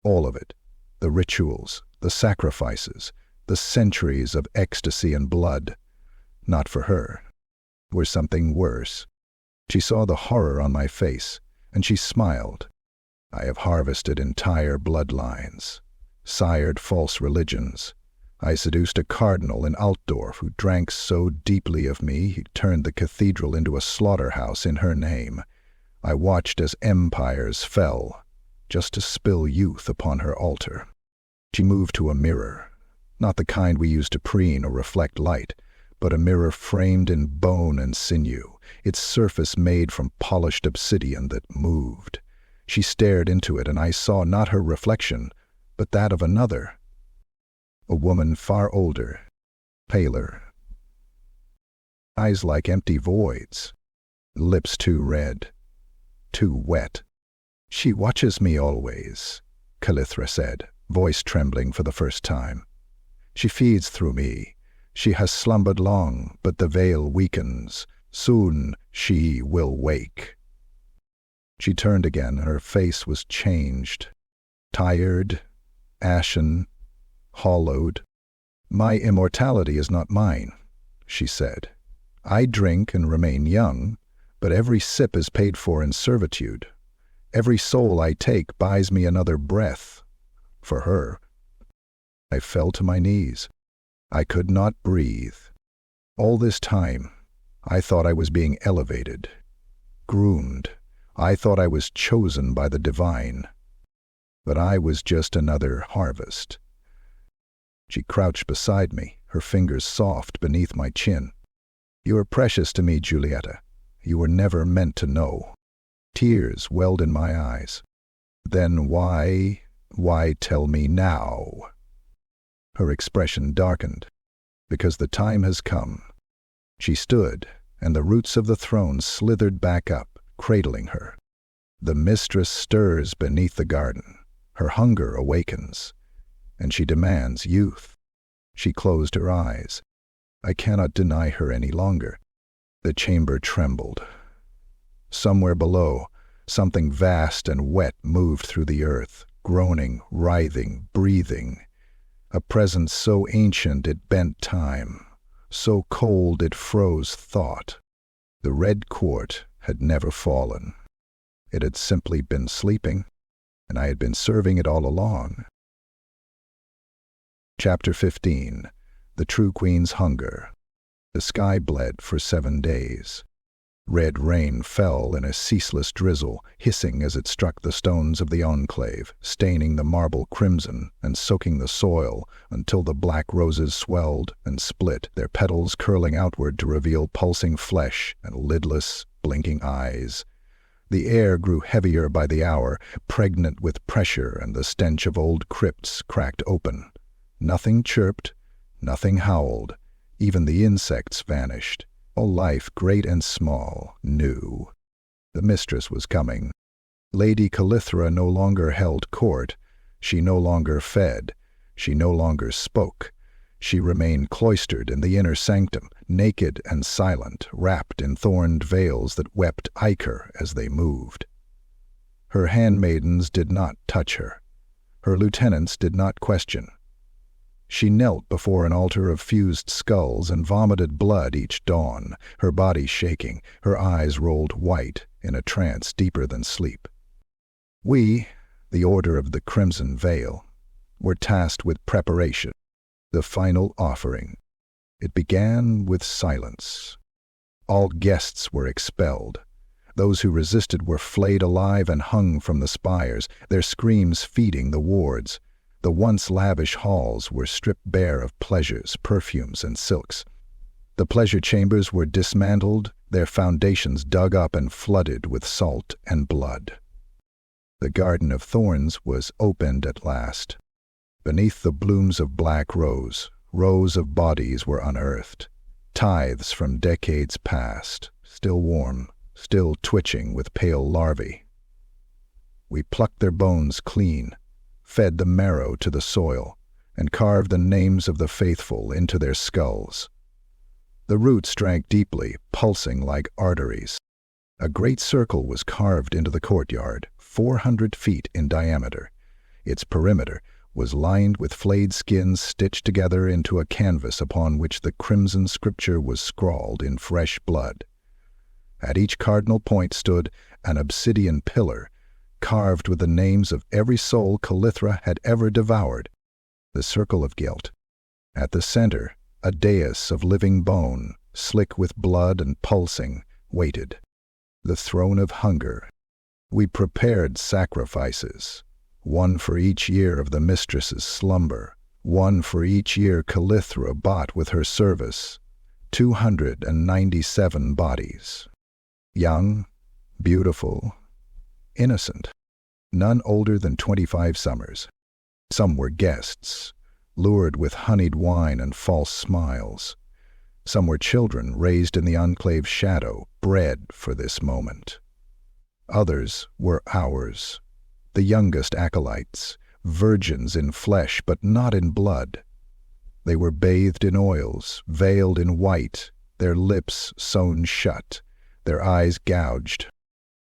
All of it, the rituals, the sacrifices, the centuries of ecstasy and blood, not for her, were something worse. She saw the horror on my face, and she smiled. "I have harvested entire bloodlines, sired false religions. I seduced a cardinal in Altdorf who drank so deeply of me he turned the cathedral into a slaughterhouse in her name. I watched as empires fell, just to spill youth upon her altar." She moved to a mirror, not the kind we use to preen or reflect light, but a mirror framed in bone and sinew, its surface made from polished obsidian that moved. She stared into it, and I saw not her reflection, but that of another. A woman far older, paler, eyes like empty voids, lips too red, too wet. "She watches me always," Calithra said, voice trembling for the first time. "She feeds through me. She has slumbered long, but the veil weakens. Soon she will wake." She turned again, and her face was changed. Tired, ashen, hollowed. "My immortality is not mine," she said. "I drink and remain young, but every sip is paid for in servitude. Every soul I take buys me another breath. For her. I fell to my knees. I could not breathe. All this time, I thought I was being elevated, groomed. I thought I was chosen by the divine. But I was just another harvest. She crouched beside me, her fingers soft beneath my chin. You are precious to me, Giulietta. You were never meant to know. Tears welled in my eyes. Then why tell me now? Her expression darkened. Because the time has come. She stood, and the roots of the throne slithered back up, cradling her. The mistress stirs beneath the garden. Her hunger awakens, and she demands youth. She closed her eyes. I cannot deny her any longer. The chamber trembled. Somewhere below, something vast and wet moved through the earth, groaning, writhing, breathing. A presence so ancient it bent time, so cold it froze thought. The red court had never fallen. It had simply been sleeping, and I had been serving it all along. Chapter 15. The True Queen's Hunger. The sky bled for 7 days. Red rain fell in a ceaseless drizzle, hissing as it struck the stones of the enclave, staining the marble crimson and soaking the soil until the black roses swelled and split, their petals curling outward to reveal pulsing flesh and lidless, blinking eyes. The air grew heavier by the hour, pregnant with pressure, and the stench of old crypts cracked open. Nothing chirped, nothing howled, even the insects vanished. All life, great and small, knew. The mistress was coming. Lady Calithra no longer held court. She no longer fed. She no longer spoke. She remained cloistered in the inner sanctum, naked and silent, wrapped in thorned veils that wept ichor as they moved. Her handmaidens did not touch her. Her lieutenants did not question. She knelt before an altar of fused skulls and vomited blood each dawn, her body shaking, her eyes rolled white in a trance deeper than sleep. We, the Order of the Crimson Veil, were tasked with preparation, the final offering. It began with silence. All guests were expelled. Those who resisted were flayed alive and hung from the spires, their screams feeding the wards. The once lavish halls were stripped bare of pleasures, perfumes, and silks. The pleasure chambers were dismantled, their foundations dug up and flooded with salt and blood. The Garden of Thorns was opened at last. Beneath the blooms of black rose, rows of bodies were unearthed, tithes from decades past, still warm, still twitching with pale larvae. We plucked their bones clean, fed the marrow to the soil, and carved the names of the faithful into their skulls. The roots drank deeply, pulsing like arteries. A great circle was carved into the courtyard, 400 feet in diameter. Its perimeter was lined with flayed skins stitched together into a canvas upon which the crimson scripture was scrawled in fresh blood. At each cardinal point stood an obsidian pillar, carved with the names of every soul Calithra had ever devoured. The circle of guilt. At the center, a dais of living bone, slick with blood and pulsing, waited. The throne of hunger. We prepared sacrifices, one for each year of the mistress's slumber, one for each year Calithra bought with her service. 297 bodies. Young, beautiful, innocent, none older than 25 summers. Some were guests, lured with honeyed wine and false smiles. Some were children raised in the enclave's shadow, bred for this moment. Others were ours, the youngest acolytes, virgins in flesh but not in blood. They were bathed in oils, veiled in white, their lips sewn shut, their eyes gouged.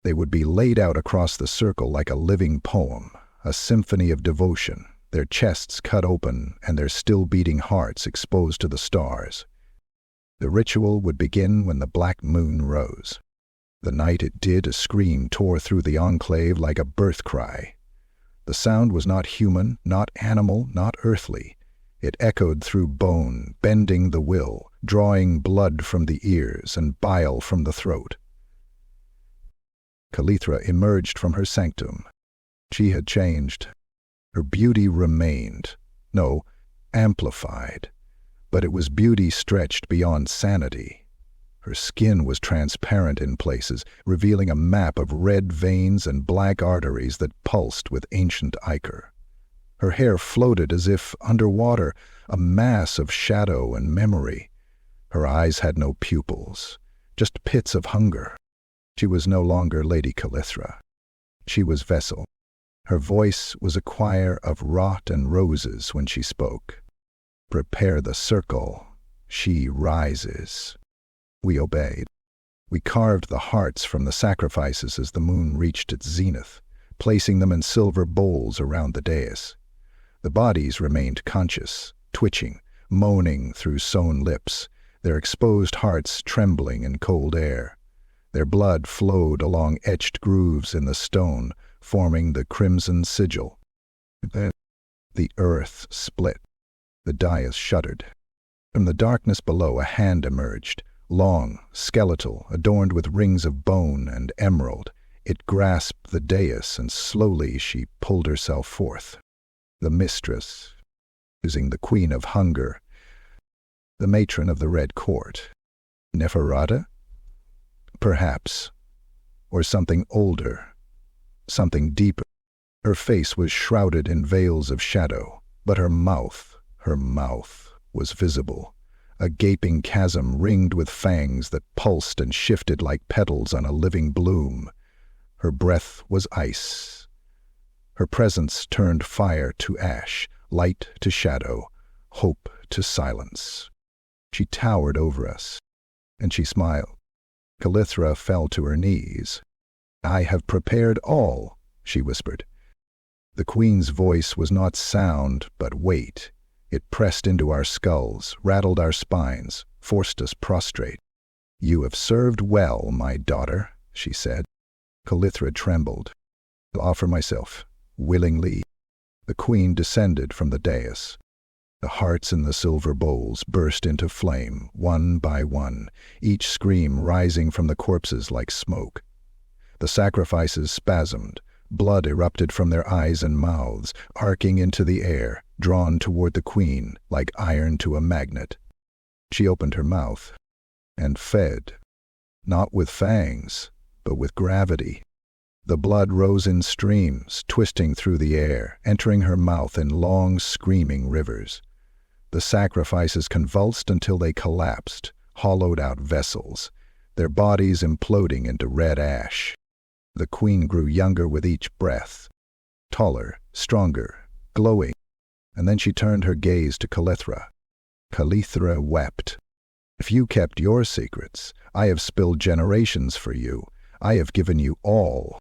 They would be laid out across the circle like a living poem, a symphony of devotion, their chests cut open and their still-beating hearts exposed to the stars. The ritual would begin when the black moon rose. The night it did, a scream tore through the enclave like a birth cry. The sound was not human, not animal, not earthly. It echoed through bone, bending the will, drawing blood from the ears and bile from the throat. Calithra emerged from her sanctum. She had changed. Her beauty remained. No, amplified. But it was beauty stretched beyond sanity. Her skin was transparent in places, revealing a map of red veins and black arteries that pulsed with ancient ichor. Her hair floated as if underwater, a mass of shadow and memory. Her eyes had no pupils, just pits of hunger. She was no longer Lady Calithra. She was vessel. Her voice was a choir of rot and roses when she spoke. Prepare the circle. She rises. We obeyed. We carved the hearts from the sacrifices as the moon reached its zenith, placing them in silver bowls around the dais. The bodies remained conscious, twitching, moaning through sewn lips, their exposed hearts trembling in cold air. Their blood flowed along etched grooves in the stone, forming the crimson sigil. The earth split. The dais shuddered. From the darkness below a hand emerged, long, skeletal, adorned with rings of bone and emerald. It grasped the dais, and slowly she pulled herself forth. The mistress, using the queen of hunger, the matron of the Red Court. Nehakara? Perhaps. Or something older, something deeper. Her face was shrouded in veils of shadow, but her mouth was visible. A gaping chasm ringed with fangs that pulsed and shifted like petals on a living bloom. Her breath was ice. Her presence turned fire to ash, light to shadow, hope to silence. She towered over us, and she smiled. Calithra fell to her knees. "I have prepared all," she whispered. The queen's voice was not sound, but weight. It pressed into our skulls, rattled our spines, forced us prostrate. "You have served well, my daughter," she said. Calithra trembled. "I'll offer myself, willingly." The queen descended from the dais. The hearts in the silver bowls burst into flame, one by one, each scream rising from the corpses like smoke. The sacrifices spasmed. Blood erupted from their eyes and mouths, arcing into the air, drawn toward the queen like iron to a magnet. She opened her mouth and fed, not with fangs, but with gravity. The blood rose in streams, twisting through the air, entering her mouth in long, screaming rivers. The sacrifices convulsed until they collapsed, hollowed-out vessels, their bodies imploding into red ash. The queen grew younger with each breath, taller, stronger, glowing, and then she turned her gaze to Calithra. Calithra wept. "If you kept your secrets, I have spilled generations for you. I have given you all."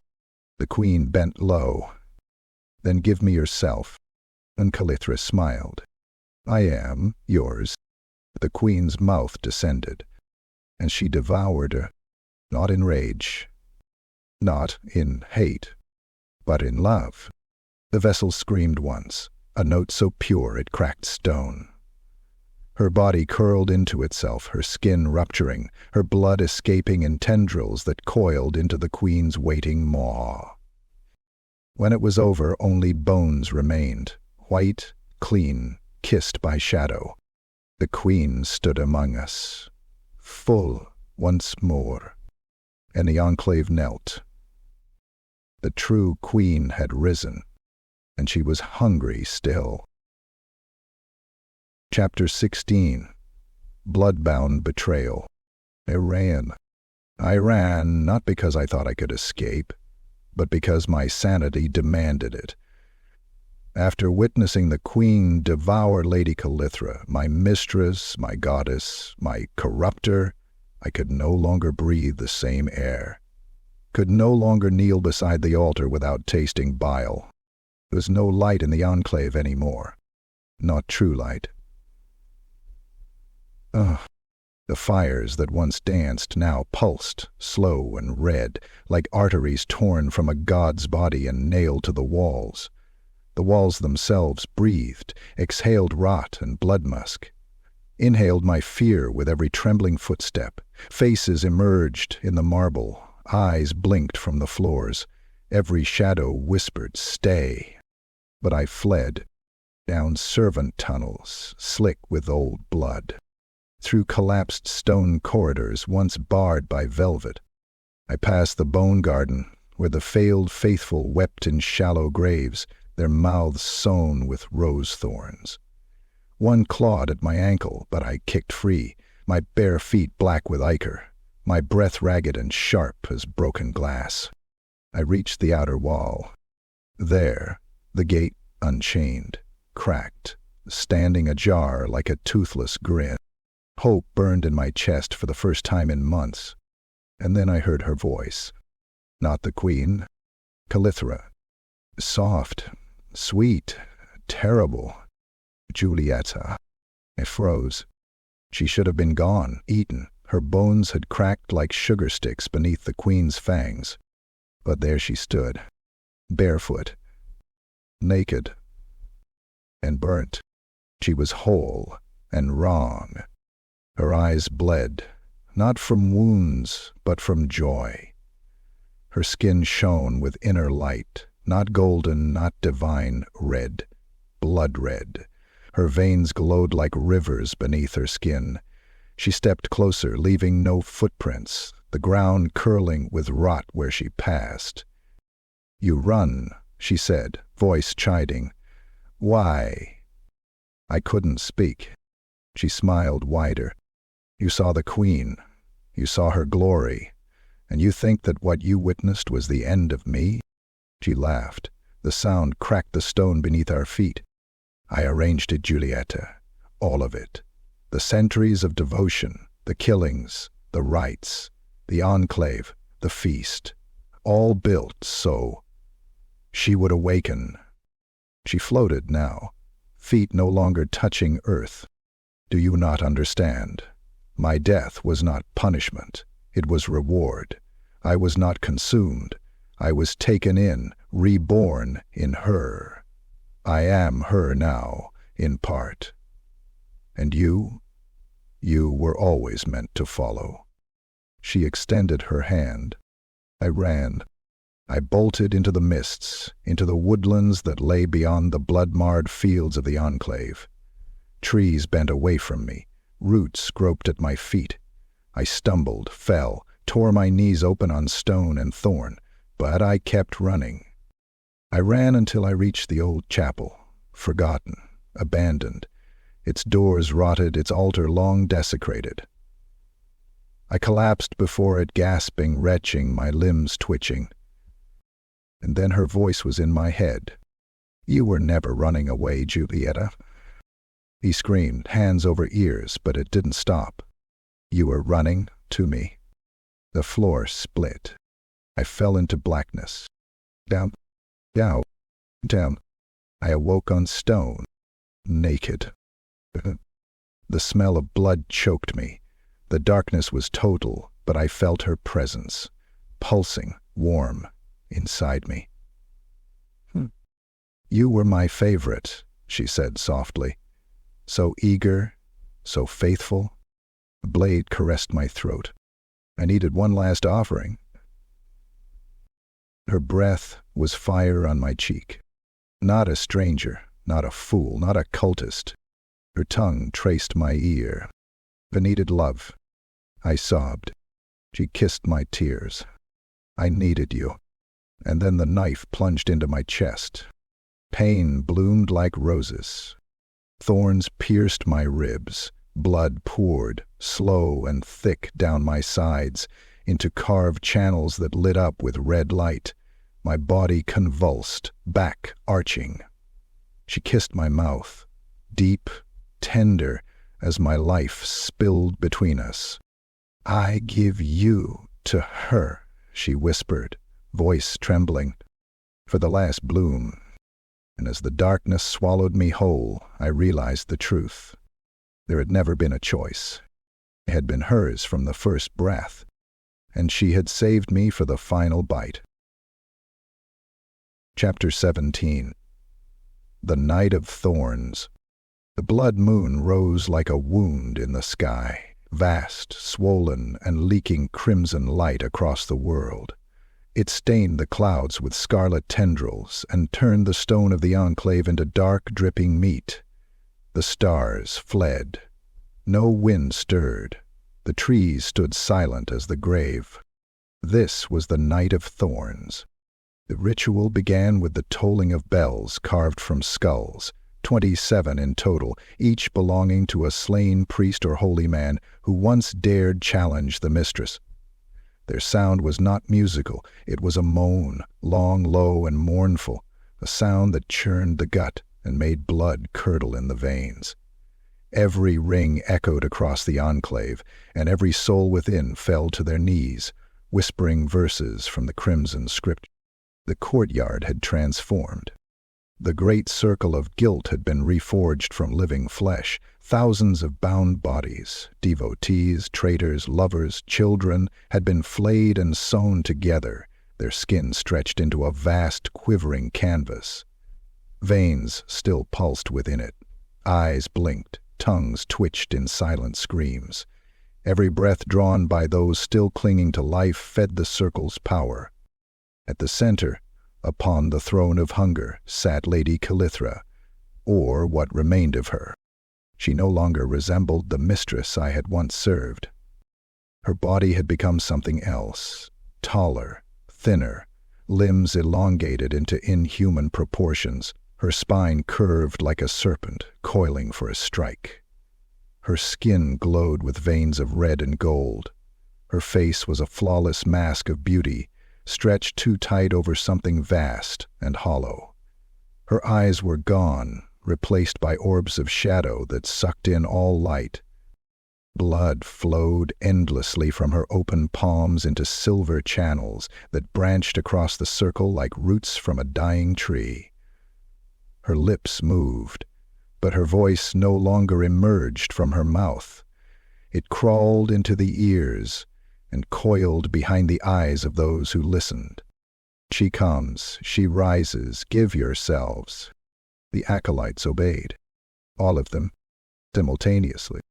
The queen bent low. "Then give me yourself." And Calithra smiled. "I am yours." The queen's mouth descended, and she devoured her, not in rage, not in hate, but in love. The vessel screamed once, a note so pure it cracked stone. Her body curled into itself, her skin rupturing, her blood escaping in tendrils that coiled into the queen's waiting maw. When it was over, only bones remained, white, clean, kissed by shadow. The queen stood among us, full once more, and the enclave knelt. The true queen had risen, and she was hungry still. Chapter 16. Bloodbound Betrayal. I ran not because I thought I could escape, but because my sanity demanded it. After witnessing the queen devour Lady Calithra, my mistress, my goddess, my corrupter, I could no longer breathe the same air, could no longer kneel beside the altar without tasting bile. There was no light in the enclave any more, not true light. The fires that once danced now pulsed, slow and red, like arteries torn from a god's body and nailed to the walls. The walls themselves breathed, exhaled rot and blood musk. Inhaled my fear with every trembling footstep. Faces emerged in the marble, eyes blinked from the floors. Every shadow whispered, "Stay." But I fled, down servant tunnels, slick with old blood, through collapsed stone corridors once barred by velvet. I passed the bone garden, where the failed faithful wept in shallow graves, their mouths sown with rose thorns. One clawed at my ankle, but I kicked free, my bare feet black with ichor, my breath ragged and sharp as broken glass. I reached the outer wall. There, the gate unchained, cracked, standing ajar like a toothless grin. Hope burned in my chest for the first time in months. And then I heard her voice. Not the queen. Calithra. Soft, sweet, terrible. Julieta. I froze. She should have been gone, eaten. Her bones had cracked like sugar sticks beneath the queen's fangs. But there she stood, barefoot, naked, and burnt. She was whole and wrong. Her eyes bled, not from wounds, but from joy. Her skin shone with inner light, not golden, not divine, red, blood red. Her veins glowed like rivers beneath her skin. She stepped closer, leaving no footprints, the ground curling with rot where she passed. "You run," she said, voice chiding. "Why?" I couldn't speak. She smiled wider. "You saw the queen. You saw her glory. And you think that what you witnessed was the end of me?" She laughed. The sound cracked the stone beneath our feet. "I arranged it, Julieta. All of it. The centuries of devotion, the killings, the rites, the enclave, the feast. All built so she would awaken." She floated now, feet no longer touching earth. "Do you not understand? My death was not punishment. It was reward. I was not consumed. I was taken in, reborn in her. I am her now, in part. And you were always meant to follow." She extended her hand. I ran. I bolted into the mists, into the woodlands that lay beyond the blood-marred fields of the enclave. Trees bent away from me. Roots groped at my feet. I stumbled, fell, tore my knees open on stone and thorn, but I kept running. I ran until I reached the old chapel, forgotten, abandoned, its doors rotted, its altar long desecrated. I collapsed before it, gasping, retching, my limbs twitching. And then her voice was in my head. "You were never running away, Julieta." He screamed, hands over ears, but it didn't stop. "You were running to me." The floor split. I fell into blackness. Down. I awoke on stone, naked. The smell of blood choked me. The darkness was total, but I felt her presence, pulsing, warm, inside me. "You were my favorite," she said softly. "So eager, so faithful." A blade caressed my throat. I needed one last offering. Her breath was fire on my cheek. Not a stranger, not a fool, not a cultist. Her tongue traced my ear. "I needed love." I sobbed. She kissed my tears. "I needed you." And then the knife plunged into my chest. Pain bloomed like roses. Thorns pierced my ribs. Blood poured, slow and thick, down my sides, into carved channels that lit up with red light. My body convulsed, back arching. She kissed my mouth, deep, tender, as my life spilled between us. "I give you to her," she whispered, voice trembling, "for the last bloom." And as the darkness swallowed me whole, I realized the truth. There had never been a choice. had been hers from the first breath, and she had saved me for the final bite. Chapter 17. The Night of Thorns. The blood moon rose like a wound in the sky, vast, swollen, and leaking crimson light across the world. It stained the clouds with scarlet tendrils and turned the stone of the enclave into dark, dripping meat. The stars fled. No wind stirred. The trees stood silent as the grave. This was the Night of Thorns. The ritual began with the tolling of bells carved from skulls, 27 in total, each belonging to a slain priest or holy man who once dared challenge the mistress. Their sound was not musical. It was a moan, long, low, and mournful, a sound that churned the gut and made blood curdle in the veins. Every ring echoed across the enclave, and every soul within fell to their knees, whispering verses from the crimson scripture. The courtyard had transformed. The great circle of guilt had been reforged from living flesh. Thousands of bound bodies, devotees, traitors, lovers, children, had been flayed and sewn together, their skin stretched into a vast, quivering canvas. Veins still pulsed within it. Eyes blinked, tongues twitched in silent screams. Every breath drawn by those still clinging to life fed the circle's power. At the center, upon the throne of hunger, sat Lady Calithra, or what remained of her. She no longer resembled the mistress I had once served. Her body had become something else, taller, thinner, limbs elongated into inhuman proportions, her spine curved like a serpent, coiling for a strike. Her skin glowed with veins of red and gold. Her face was a flawless mask of beauty, stretched too tight over something vast and hollow. Her eyes were gone, replaced by orbs of shadow that sucked in all light. Blood flowed endlessly from her open palms into silver channels that branched across the circle like roots from a dying tree. Her lips moved, but her voice no longer emerged from her mouth. It crawled into the ears and coiled behind the eyes of those who listened. She comes, she rises, give yourselves. The acolytes obeyed, all of them, simultaneously.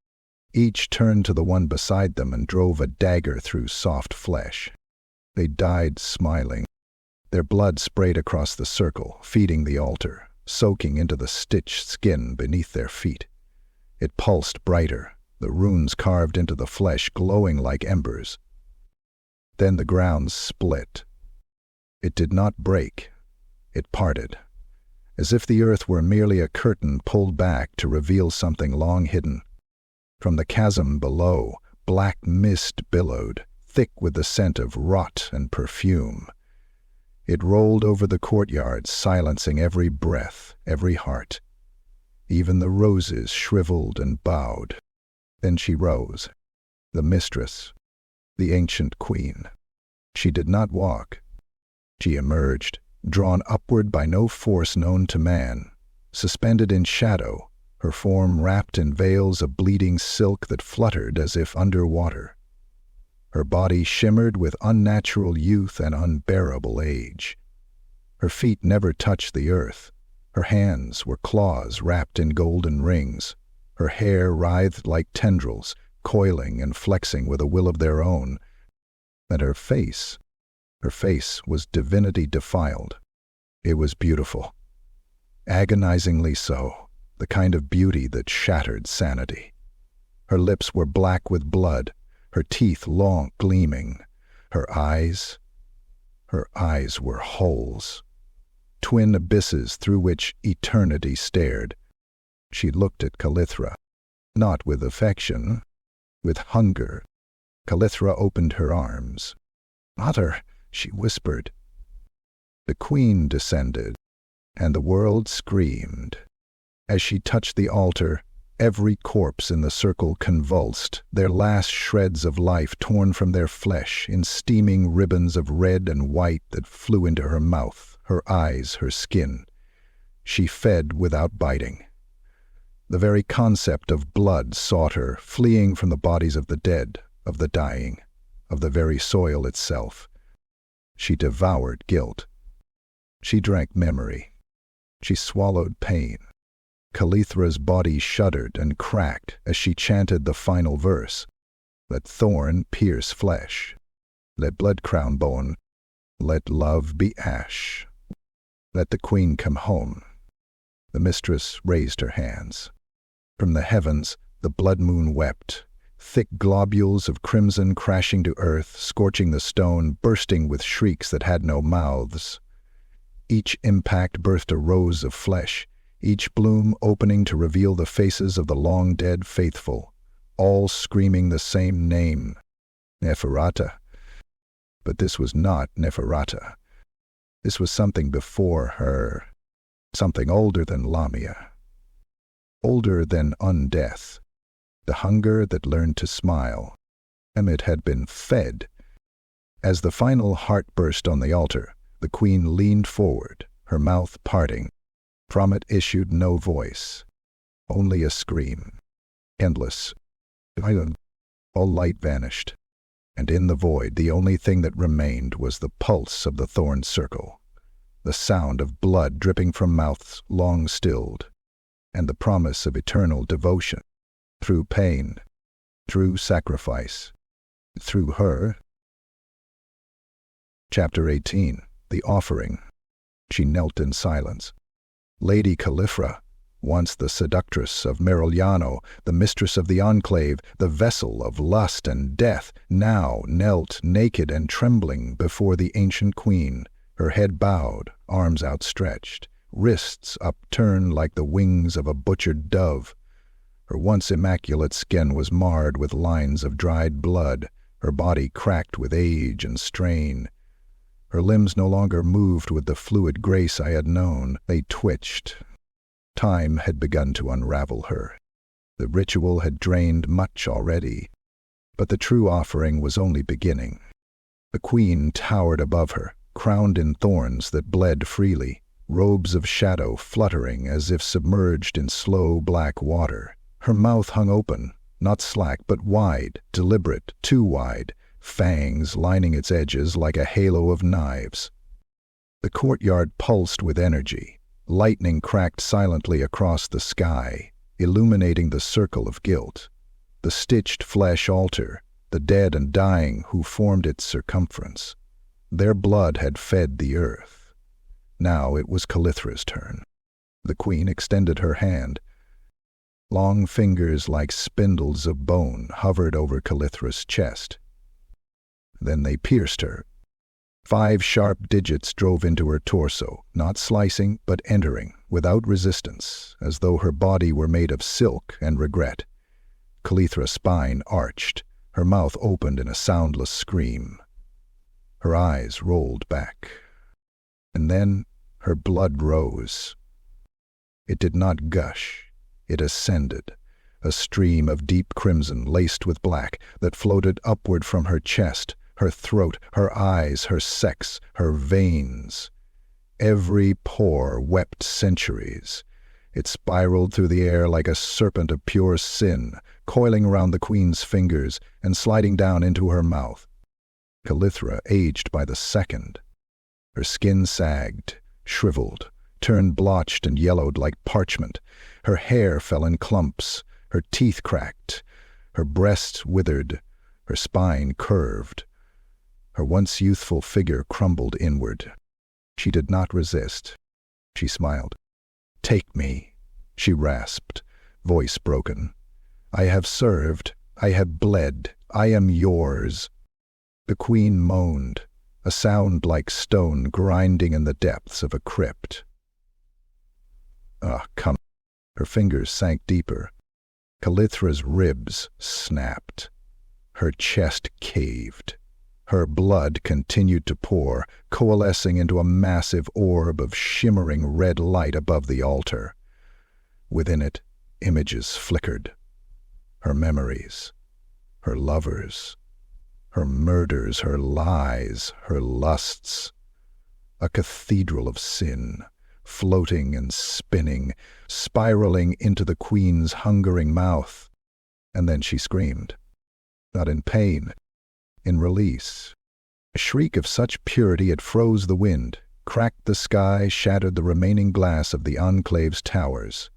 Each turned to the one beside them and drove a dagger through soft flesh. They died smiling. Their blood sprayed across the circle, feeding the altar, soaking into the stitched skin beneath their feet. It pulsed brighter, the runes carved into the flesh glowing like embers. Then the ground split. It did not break. It parted, as if the earth were merely a curtain pulled back to reveal something long hidden. From the chasm below, black mist billowed, thick with the scent of rot and perfume. It rolled over the courtyard, silencing every breath, every heart. Even the roses shriveled and bowed. Then she rose, the mistress, the ancient queen. She did not walk. She emerged, drawn upward by no force known to man, suspended in shadow, her form wrapped in veils of bleeding silk that fluttered as if under water. Her body shimmered with unnatural youth and unbearable age. Her feet never touched the earth. Her hands were claws wrapped in golden rings. Her hair writhed like tendrils, coiling and flexing with a will of their own. And her face was divinity defiled. It was beautiful, agonizingly so, the kind of beauty that shattered sanity. Her lips were black with blood, her teeth long gleaming. Her eyes were holes, twin abysses through which eternity stared. She looked at Calithra, not with affection, with hunger. Calithra opened her arms. "Mother," she whispered. The queen descended, and the world screamed. As she touched the altar, every corpse in the circle convulsed, their last shreds of life torn from their flesh in steaming ribbons of red and white that flew into her mouth, her eyes, her skin. She fed without biting. The very concept of blood sought her, fleeing from the bodies of the dead, of the dying, of the very soil itself. She devoured guilt. She drank memory. She swallowed pain. Calithra's body shuddered and cracked as she chanted the final verse. Let thorn pierce flesh. Let blood crown bone. Let love be ash. Let the queen come home. The mistress raised her hands. From the heavens, the blood moon wept, thick globules of crimson crashing to earth, scorching the stone, bursting with shrieks that had no mouths. Each impact birthed a rose of flesh, each bloom opening to reveal the faces of the long-dead faithful, all screaming the same name, Nehakara. But this was not Nehakara. This was something before her, something older than Lhamian, older than undeath, the hunger that learned to smile. And it had been fed. As the final heart burst on the altar, the queen leaned forward, her mouth parting. From it issued no voice, only a scream. Endless. All light vanished, and in the void the only thing that remained was the pulse of the thorn circle, the sound of blood dripping from mouths long stilled, and the promise of eternal devotion, through pain, through sacrifice, through her. Chapter 18. The Offering. She knelt in silence. Lady Calithra, once the seductress of Miragliano, the mistress of the enclave, the vessel of lust and death, now knelt naked and trembling before the ancient queen, her head bowed, arms outstretched, wrists upturned like the wings of a butchered dove. Her once immaculate skin was marred with lines of dried blood, her body cracked with age and strain. Her limbs no longer moved with the fluid grace I had known. They twitched. Time had begun to unravel her. The ritual had drained much already, but the true offering was only beginning. The queen towered above her, crowned in thorns that bled freely, robes of shadow fluttering as if submerged in slow black water. Her mouth hung open, not slack but wide, deliberate, too wide, fangs lining its edges like a halo of knives. The courtyard pulsed with energy. Lightning cracked silently across the sky, illuminating the circle of guilt, the stitched flesh altar, the dead and dying who formed its circumference. Their blood had fed the earth. Now it was Calithra's turn. The queen extended her hand. Long fingers like spindles of bone hovered over Calithra's chest. Then they pierced her. 5 sharp digits drove into her torso, not slicing, but entering, without resistance, as though her body were made of silk and regret. Calithra's spine arched, her mouth opened in a soundless scream. Her eyes rolled back. And then her blood rose. It did not gush. It ascended, a stream of deep crimson laced with black that floated upward from her chest, her throat, her eyes, her sex, her veins. Every pore wept centuries. It spiraled through the air like a serpent of pure sin, coiling around the queen's fingers and sliding down into her mouth. Calithra aged by the second. Her skin sagged, shriveled, turned blotched and yellowed like parchment. Her hair fell in clumps, her teeth cracked, her breasts withered, her spine curved. Her once youthful figure crumbled inward. She did not resist. She smiled. "Take me," she rasped, voice broken. "I have served. I have bled. I am yours." The queen moaned, a sound like stone grinding in the depths of a crypt. Come. Her fingers sank deeper. Calithra's ribs snapped. Her chest caved. Her blood continued to pour, coalescing into a massive orb of shimmering red light above the altar. Within it, images flickered. Her memories, her lovers, her murders, her lies, her lusts. A cathedral of sin, floating and spinning, spiraling into the queen's hungering mouth. And then she screamed. Not in pain, in release. A shriek of such purity it froze the wind, cracked the sky, shattered the remaining glass of the enclave's towers.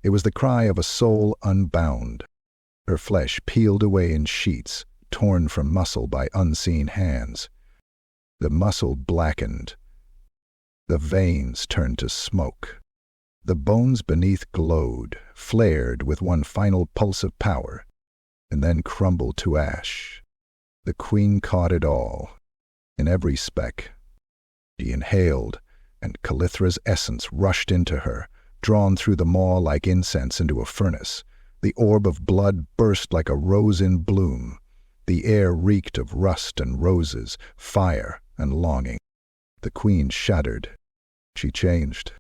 It was the cry of a soul unbound. Her flesh peeled away in sheets, torn from muscle by unseen hands. The muscle blackened. The veins turned to smoke. The bones beneath glowed, flared with one final pulse of power, and then crumbled to ash. The queen caught it all, in every speck. She inhaled, and Calithra's essence rushed into her, drawn through the maw like incense into a furnace. The orb of blood burst like a rose in bloom. The air reeked of rust and roses, fire and longing. The queen shuddered. She changed.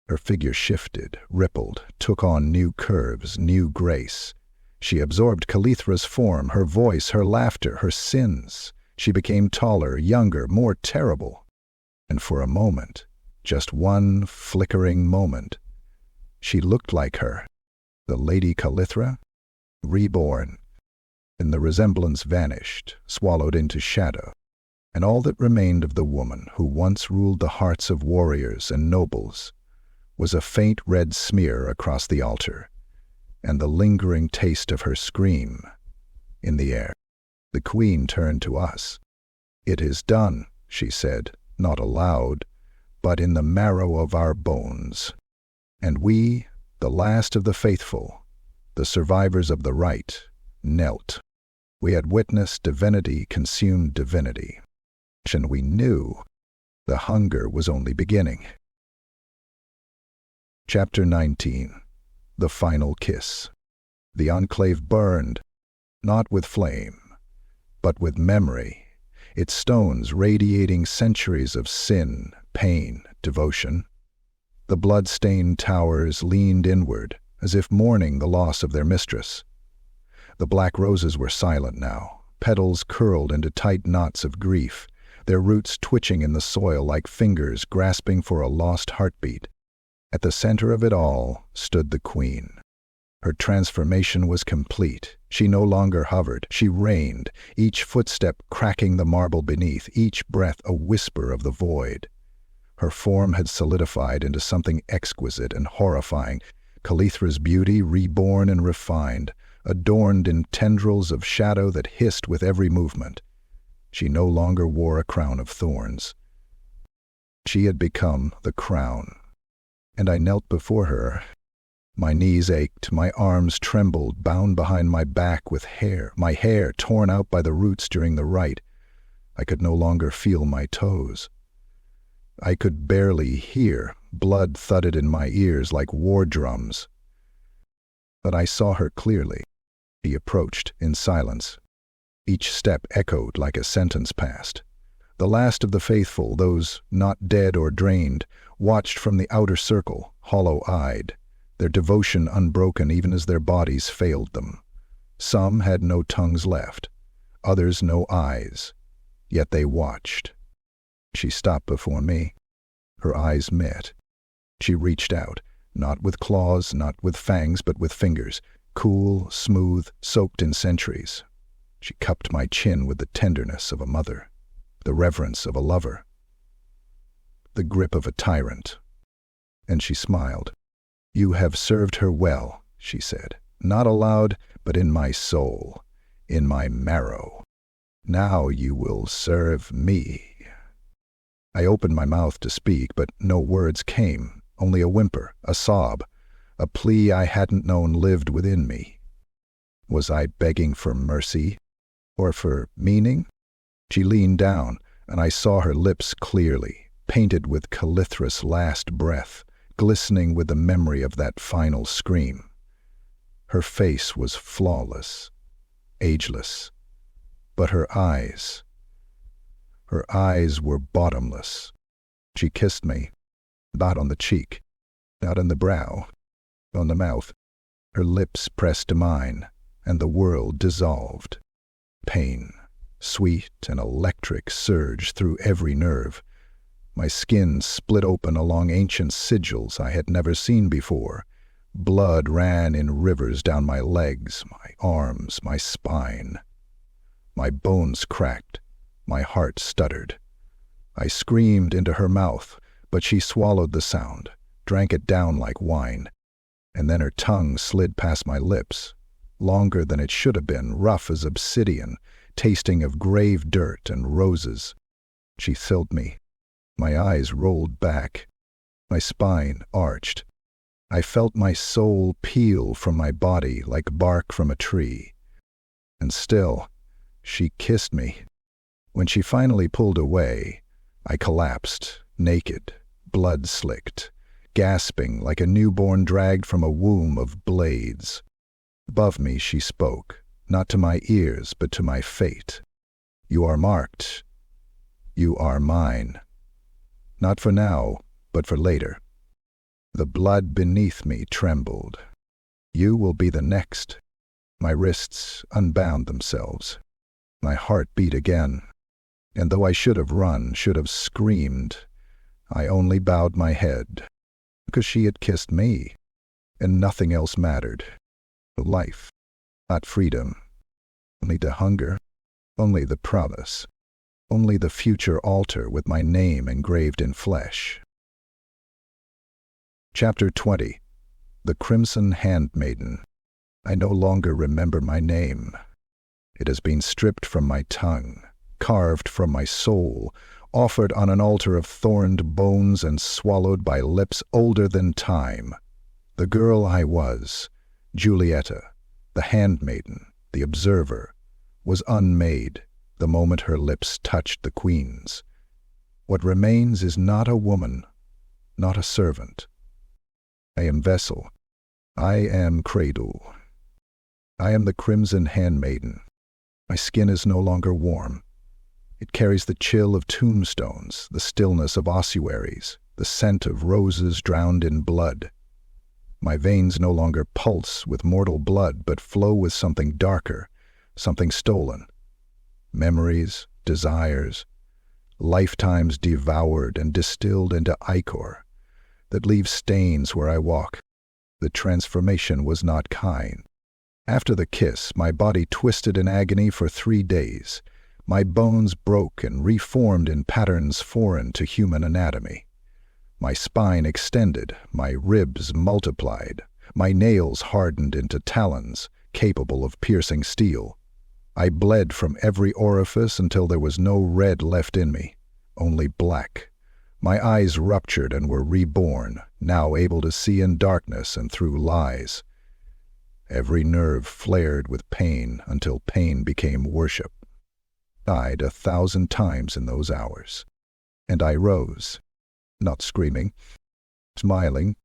Her figure shifted, rippled, took on new curves, new grace. She absorbed Calithra's form, her voice, her laughter, her sins. She became taller, younger, more terrible. And for a moment, just one flickering moment, she looked like her, the Lady Calithra, reborn. And the resemblance vanished, swallowed into shadow. And all that remained of the woman who once ruled the hearts of warriors and nobles was a faint red smear across the altar, and the lingering taste of her scream in the air. The queen turned to us. "It is done," she said, not aloud, but in the marrow of our bones. And we, the last of the faithful, the survivors of the rite, knelt. We had witnessed divinity consume divinity, and we knew the hunger was only beginning. Chapter 19. The Final Kiss. The enclave burned, not with flame, but with memory, its stones radiating centuries of sin, pain, devotion. The blood-stained towers leaned inward, as if mourning the loss of their mistress. The black roses were silent now, petals curled into tight knots of grief, their roots twitching in the soil like fingers grasping for a lost heartbeat. At the center of it all stood the queen. Her transformation was complete. She no longer hovered. She reigned, each footstep cracking the marble beneath, each breath a whisper of the void. Her form had solidified into something exquisite and horrifying, Calithra's beauty reborn and refined, adorned in tendrils of shadow that hissed with every movement. She no longer wore a crown of thorns. She had become the crown. And I knelt before her. My knees ached, my arms trembled, bound behind my back with hair, my hair torn out by the roots during the rite. I could no longer feel my toes. I could barely hear. Blood thudded in my ears like war drums. But I saw her clearly. She approached in silence. Each step echoed like a sentence passed. The last of the faithful, those not dead or drained, watched from the outer circle, hollow-eyed, their devotion unbroken even as their bodies failed them. Some had no tongues left, others no eyes, yet they watched. She stopped before me. Her eyes met. She reached out, not with claws, not with fangs, but with fingers, cool, smooth, soaked in centuries. She cupped my chin with the tenderness of a mother, the reverence of a lover, the grip of a tyrant. And she smiled. "You have served her well," she said, "not aloud, but in my soul, in my marrow. Now you will serve me." I opened my mouth to speak, but no words came, only a whimper, a sob, a plea I hadn't known lived within me. Was I begging for mercy, or for meaning? She leaned down, and I saw her lips clearly, painted with Calithra's last breath, glistening with the memory of that final scream. Her face was flawless, ageless, but her eyes were bottomless. She kissed me, not on the cheek, not on the brow, on the mouth. Her lips pressed to mine, and the world dissolved. Pain, sweet and electric, surged through every nerve. My skin split open along ancient sigils I had never seen before. Blood ran in rivers down my legs, my arms, my spine. My bones cracked. My heart stuttered. I screamed into her mouth, but she swallowed the sound, drank it down like wine, and then her tongue slid past my lips, longer than it should have been, rough as obsidian, tasting of grave dirt and roses. She filled me. My eyes rolled back. My spine arched. I felt my soul peel from my body like bark from a tree. And still, she kissed me. When she finally pulled away, I collapsed, naked, blood-slicked, gasping like a newborn dragged from a womb of blades. Above me she spoke, not to my ears but to my fate. You are marked. You are mine. Not for now, but for later. The blood beneath me trembled. You will be the next. My wrists unbound themselves. My heart beat again. And though I should have run, should have screamed, I only bowed my head, because she had kissed me, and nothing else mattered. Life, not freedom, only the hunger, only the promise, only the future altar with my name engraved in flesh. Chapter 20. The Crimson Handmaiden. I no longer remember my name. It has been stripped from my tongue, carved from my soul, offered on an altar of thorned bones and swallowed by lips older than time. The girl I was, Julieta, the handmaiden, the observer, was unmade the moment her lips touched the queen's. What remains is not a woman, not a servant. I am vessel. I am cradle. I am the Crimson Handmaiden. My skin is no longer warm. It carries the chill of tombstones, the stillness of ossuaries, the scent of roses drowned in blood. My veins no longer pulse with mortal blood, but flow with something darker, something stolen. Memories, desires, lifetimes devoured and distilled into ichor, that leave stains where I walk. The transformation was not kind. After the kiss, my body twisted in agony for 3 days. My bones broke and reformed in patterns foreign to human anatomy. My spine extended, my ribs multiplied, my nails hardened into talons, capable of piercing steel. I bled from every orifice until there was no red left in me, only black. My eyes ruptured and were reborn, now able to see in darkness and through lies. Every nerve flared with pain until pain became worship. Died 1,000 times in those hours. And I rose, not screaming, smiling.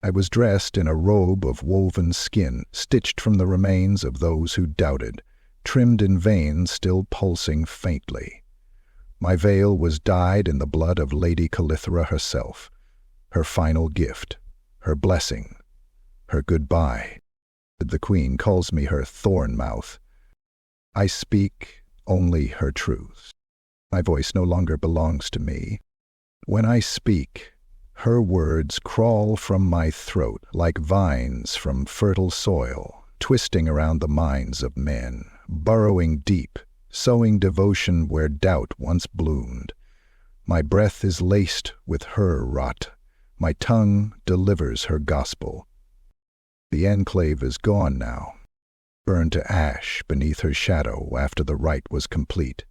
I was dressed in a robe of woven skin, stitched from the remains of those who doubted, trimmed in veins still pulsing faintly. My veil was dyed in the blood of Lady Calithra herself, her final gift, her blessing, her goodbye. The queen calls me her thorn mouth. I speak only her truth. My voice no longer belongs to me. When I speak, her words crawl from my throat like vines from fertile soil, twisting around the minds of men, burrowing deep, sowing devotion where doubt once bloomed. My breath is laced with her rot. My tongue delivers her gospel. The enclave is gone now, burned to ash beneath her shadow after the rite was complete.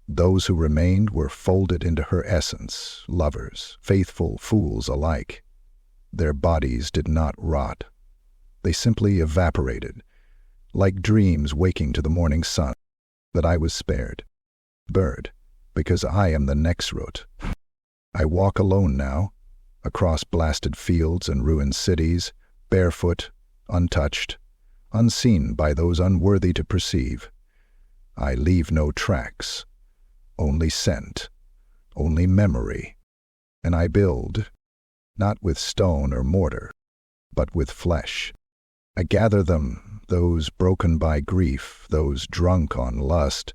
Those who remained were folded into her essence, lovers, faithful fools alike. Their bodies did not rot. They simply evaporated, like dreams waking to the morning sun. But I was spared. Bird, because I am the Nexrut. I walk alone now, across blasted fields and ruined cities, barefoot, untouched, unseen by those unworthy to perceive. I leave no tracks, only scent, only memory, and I build, not with stone or mortar, but with flesh. I gather them, those broken by grief, those drunk on lust,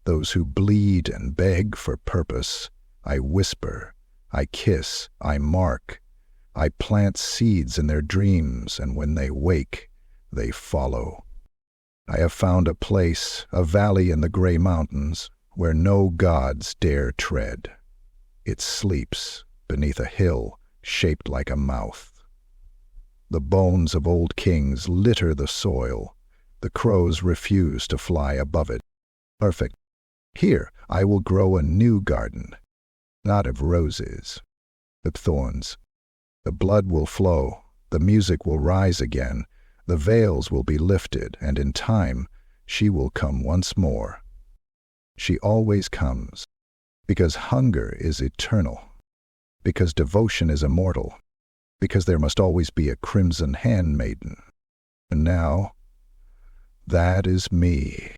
those who bleed and beg for purpose. I whisper, I kiss, I mark. I plant seeds in their dreams, and when they wake, they follow. I have found a place, a valley in the gray mountains, where no gods dare tread. It sleeps beneath a hill shaped like a mouth. The bones of old kings litter the soil. The crows refuse to fly above it. Perfect. Here I will grow a new garden, not of roses, but thorns. The blood will flow, the music will rise again, the veils will be lifted, and in time she will come once more. She always comes, because hunger is eternal, because devotion is immortal, because there must always be a Crimson Handmaiden. And now, that is me.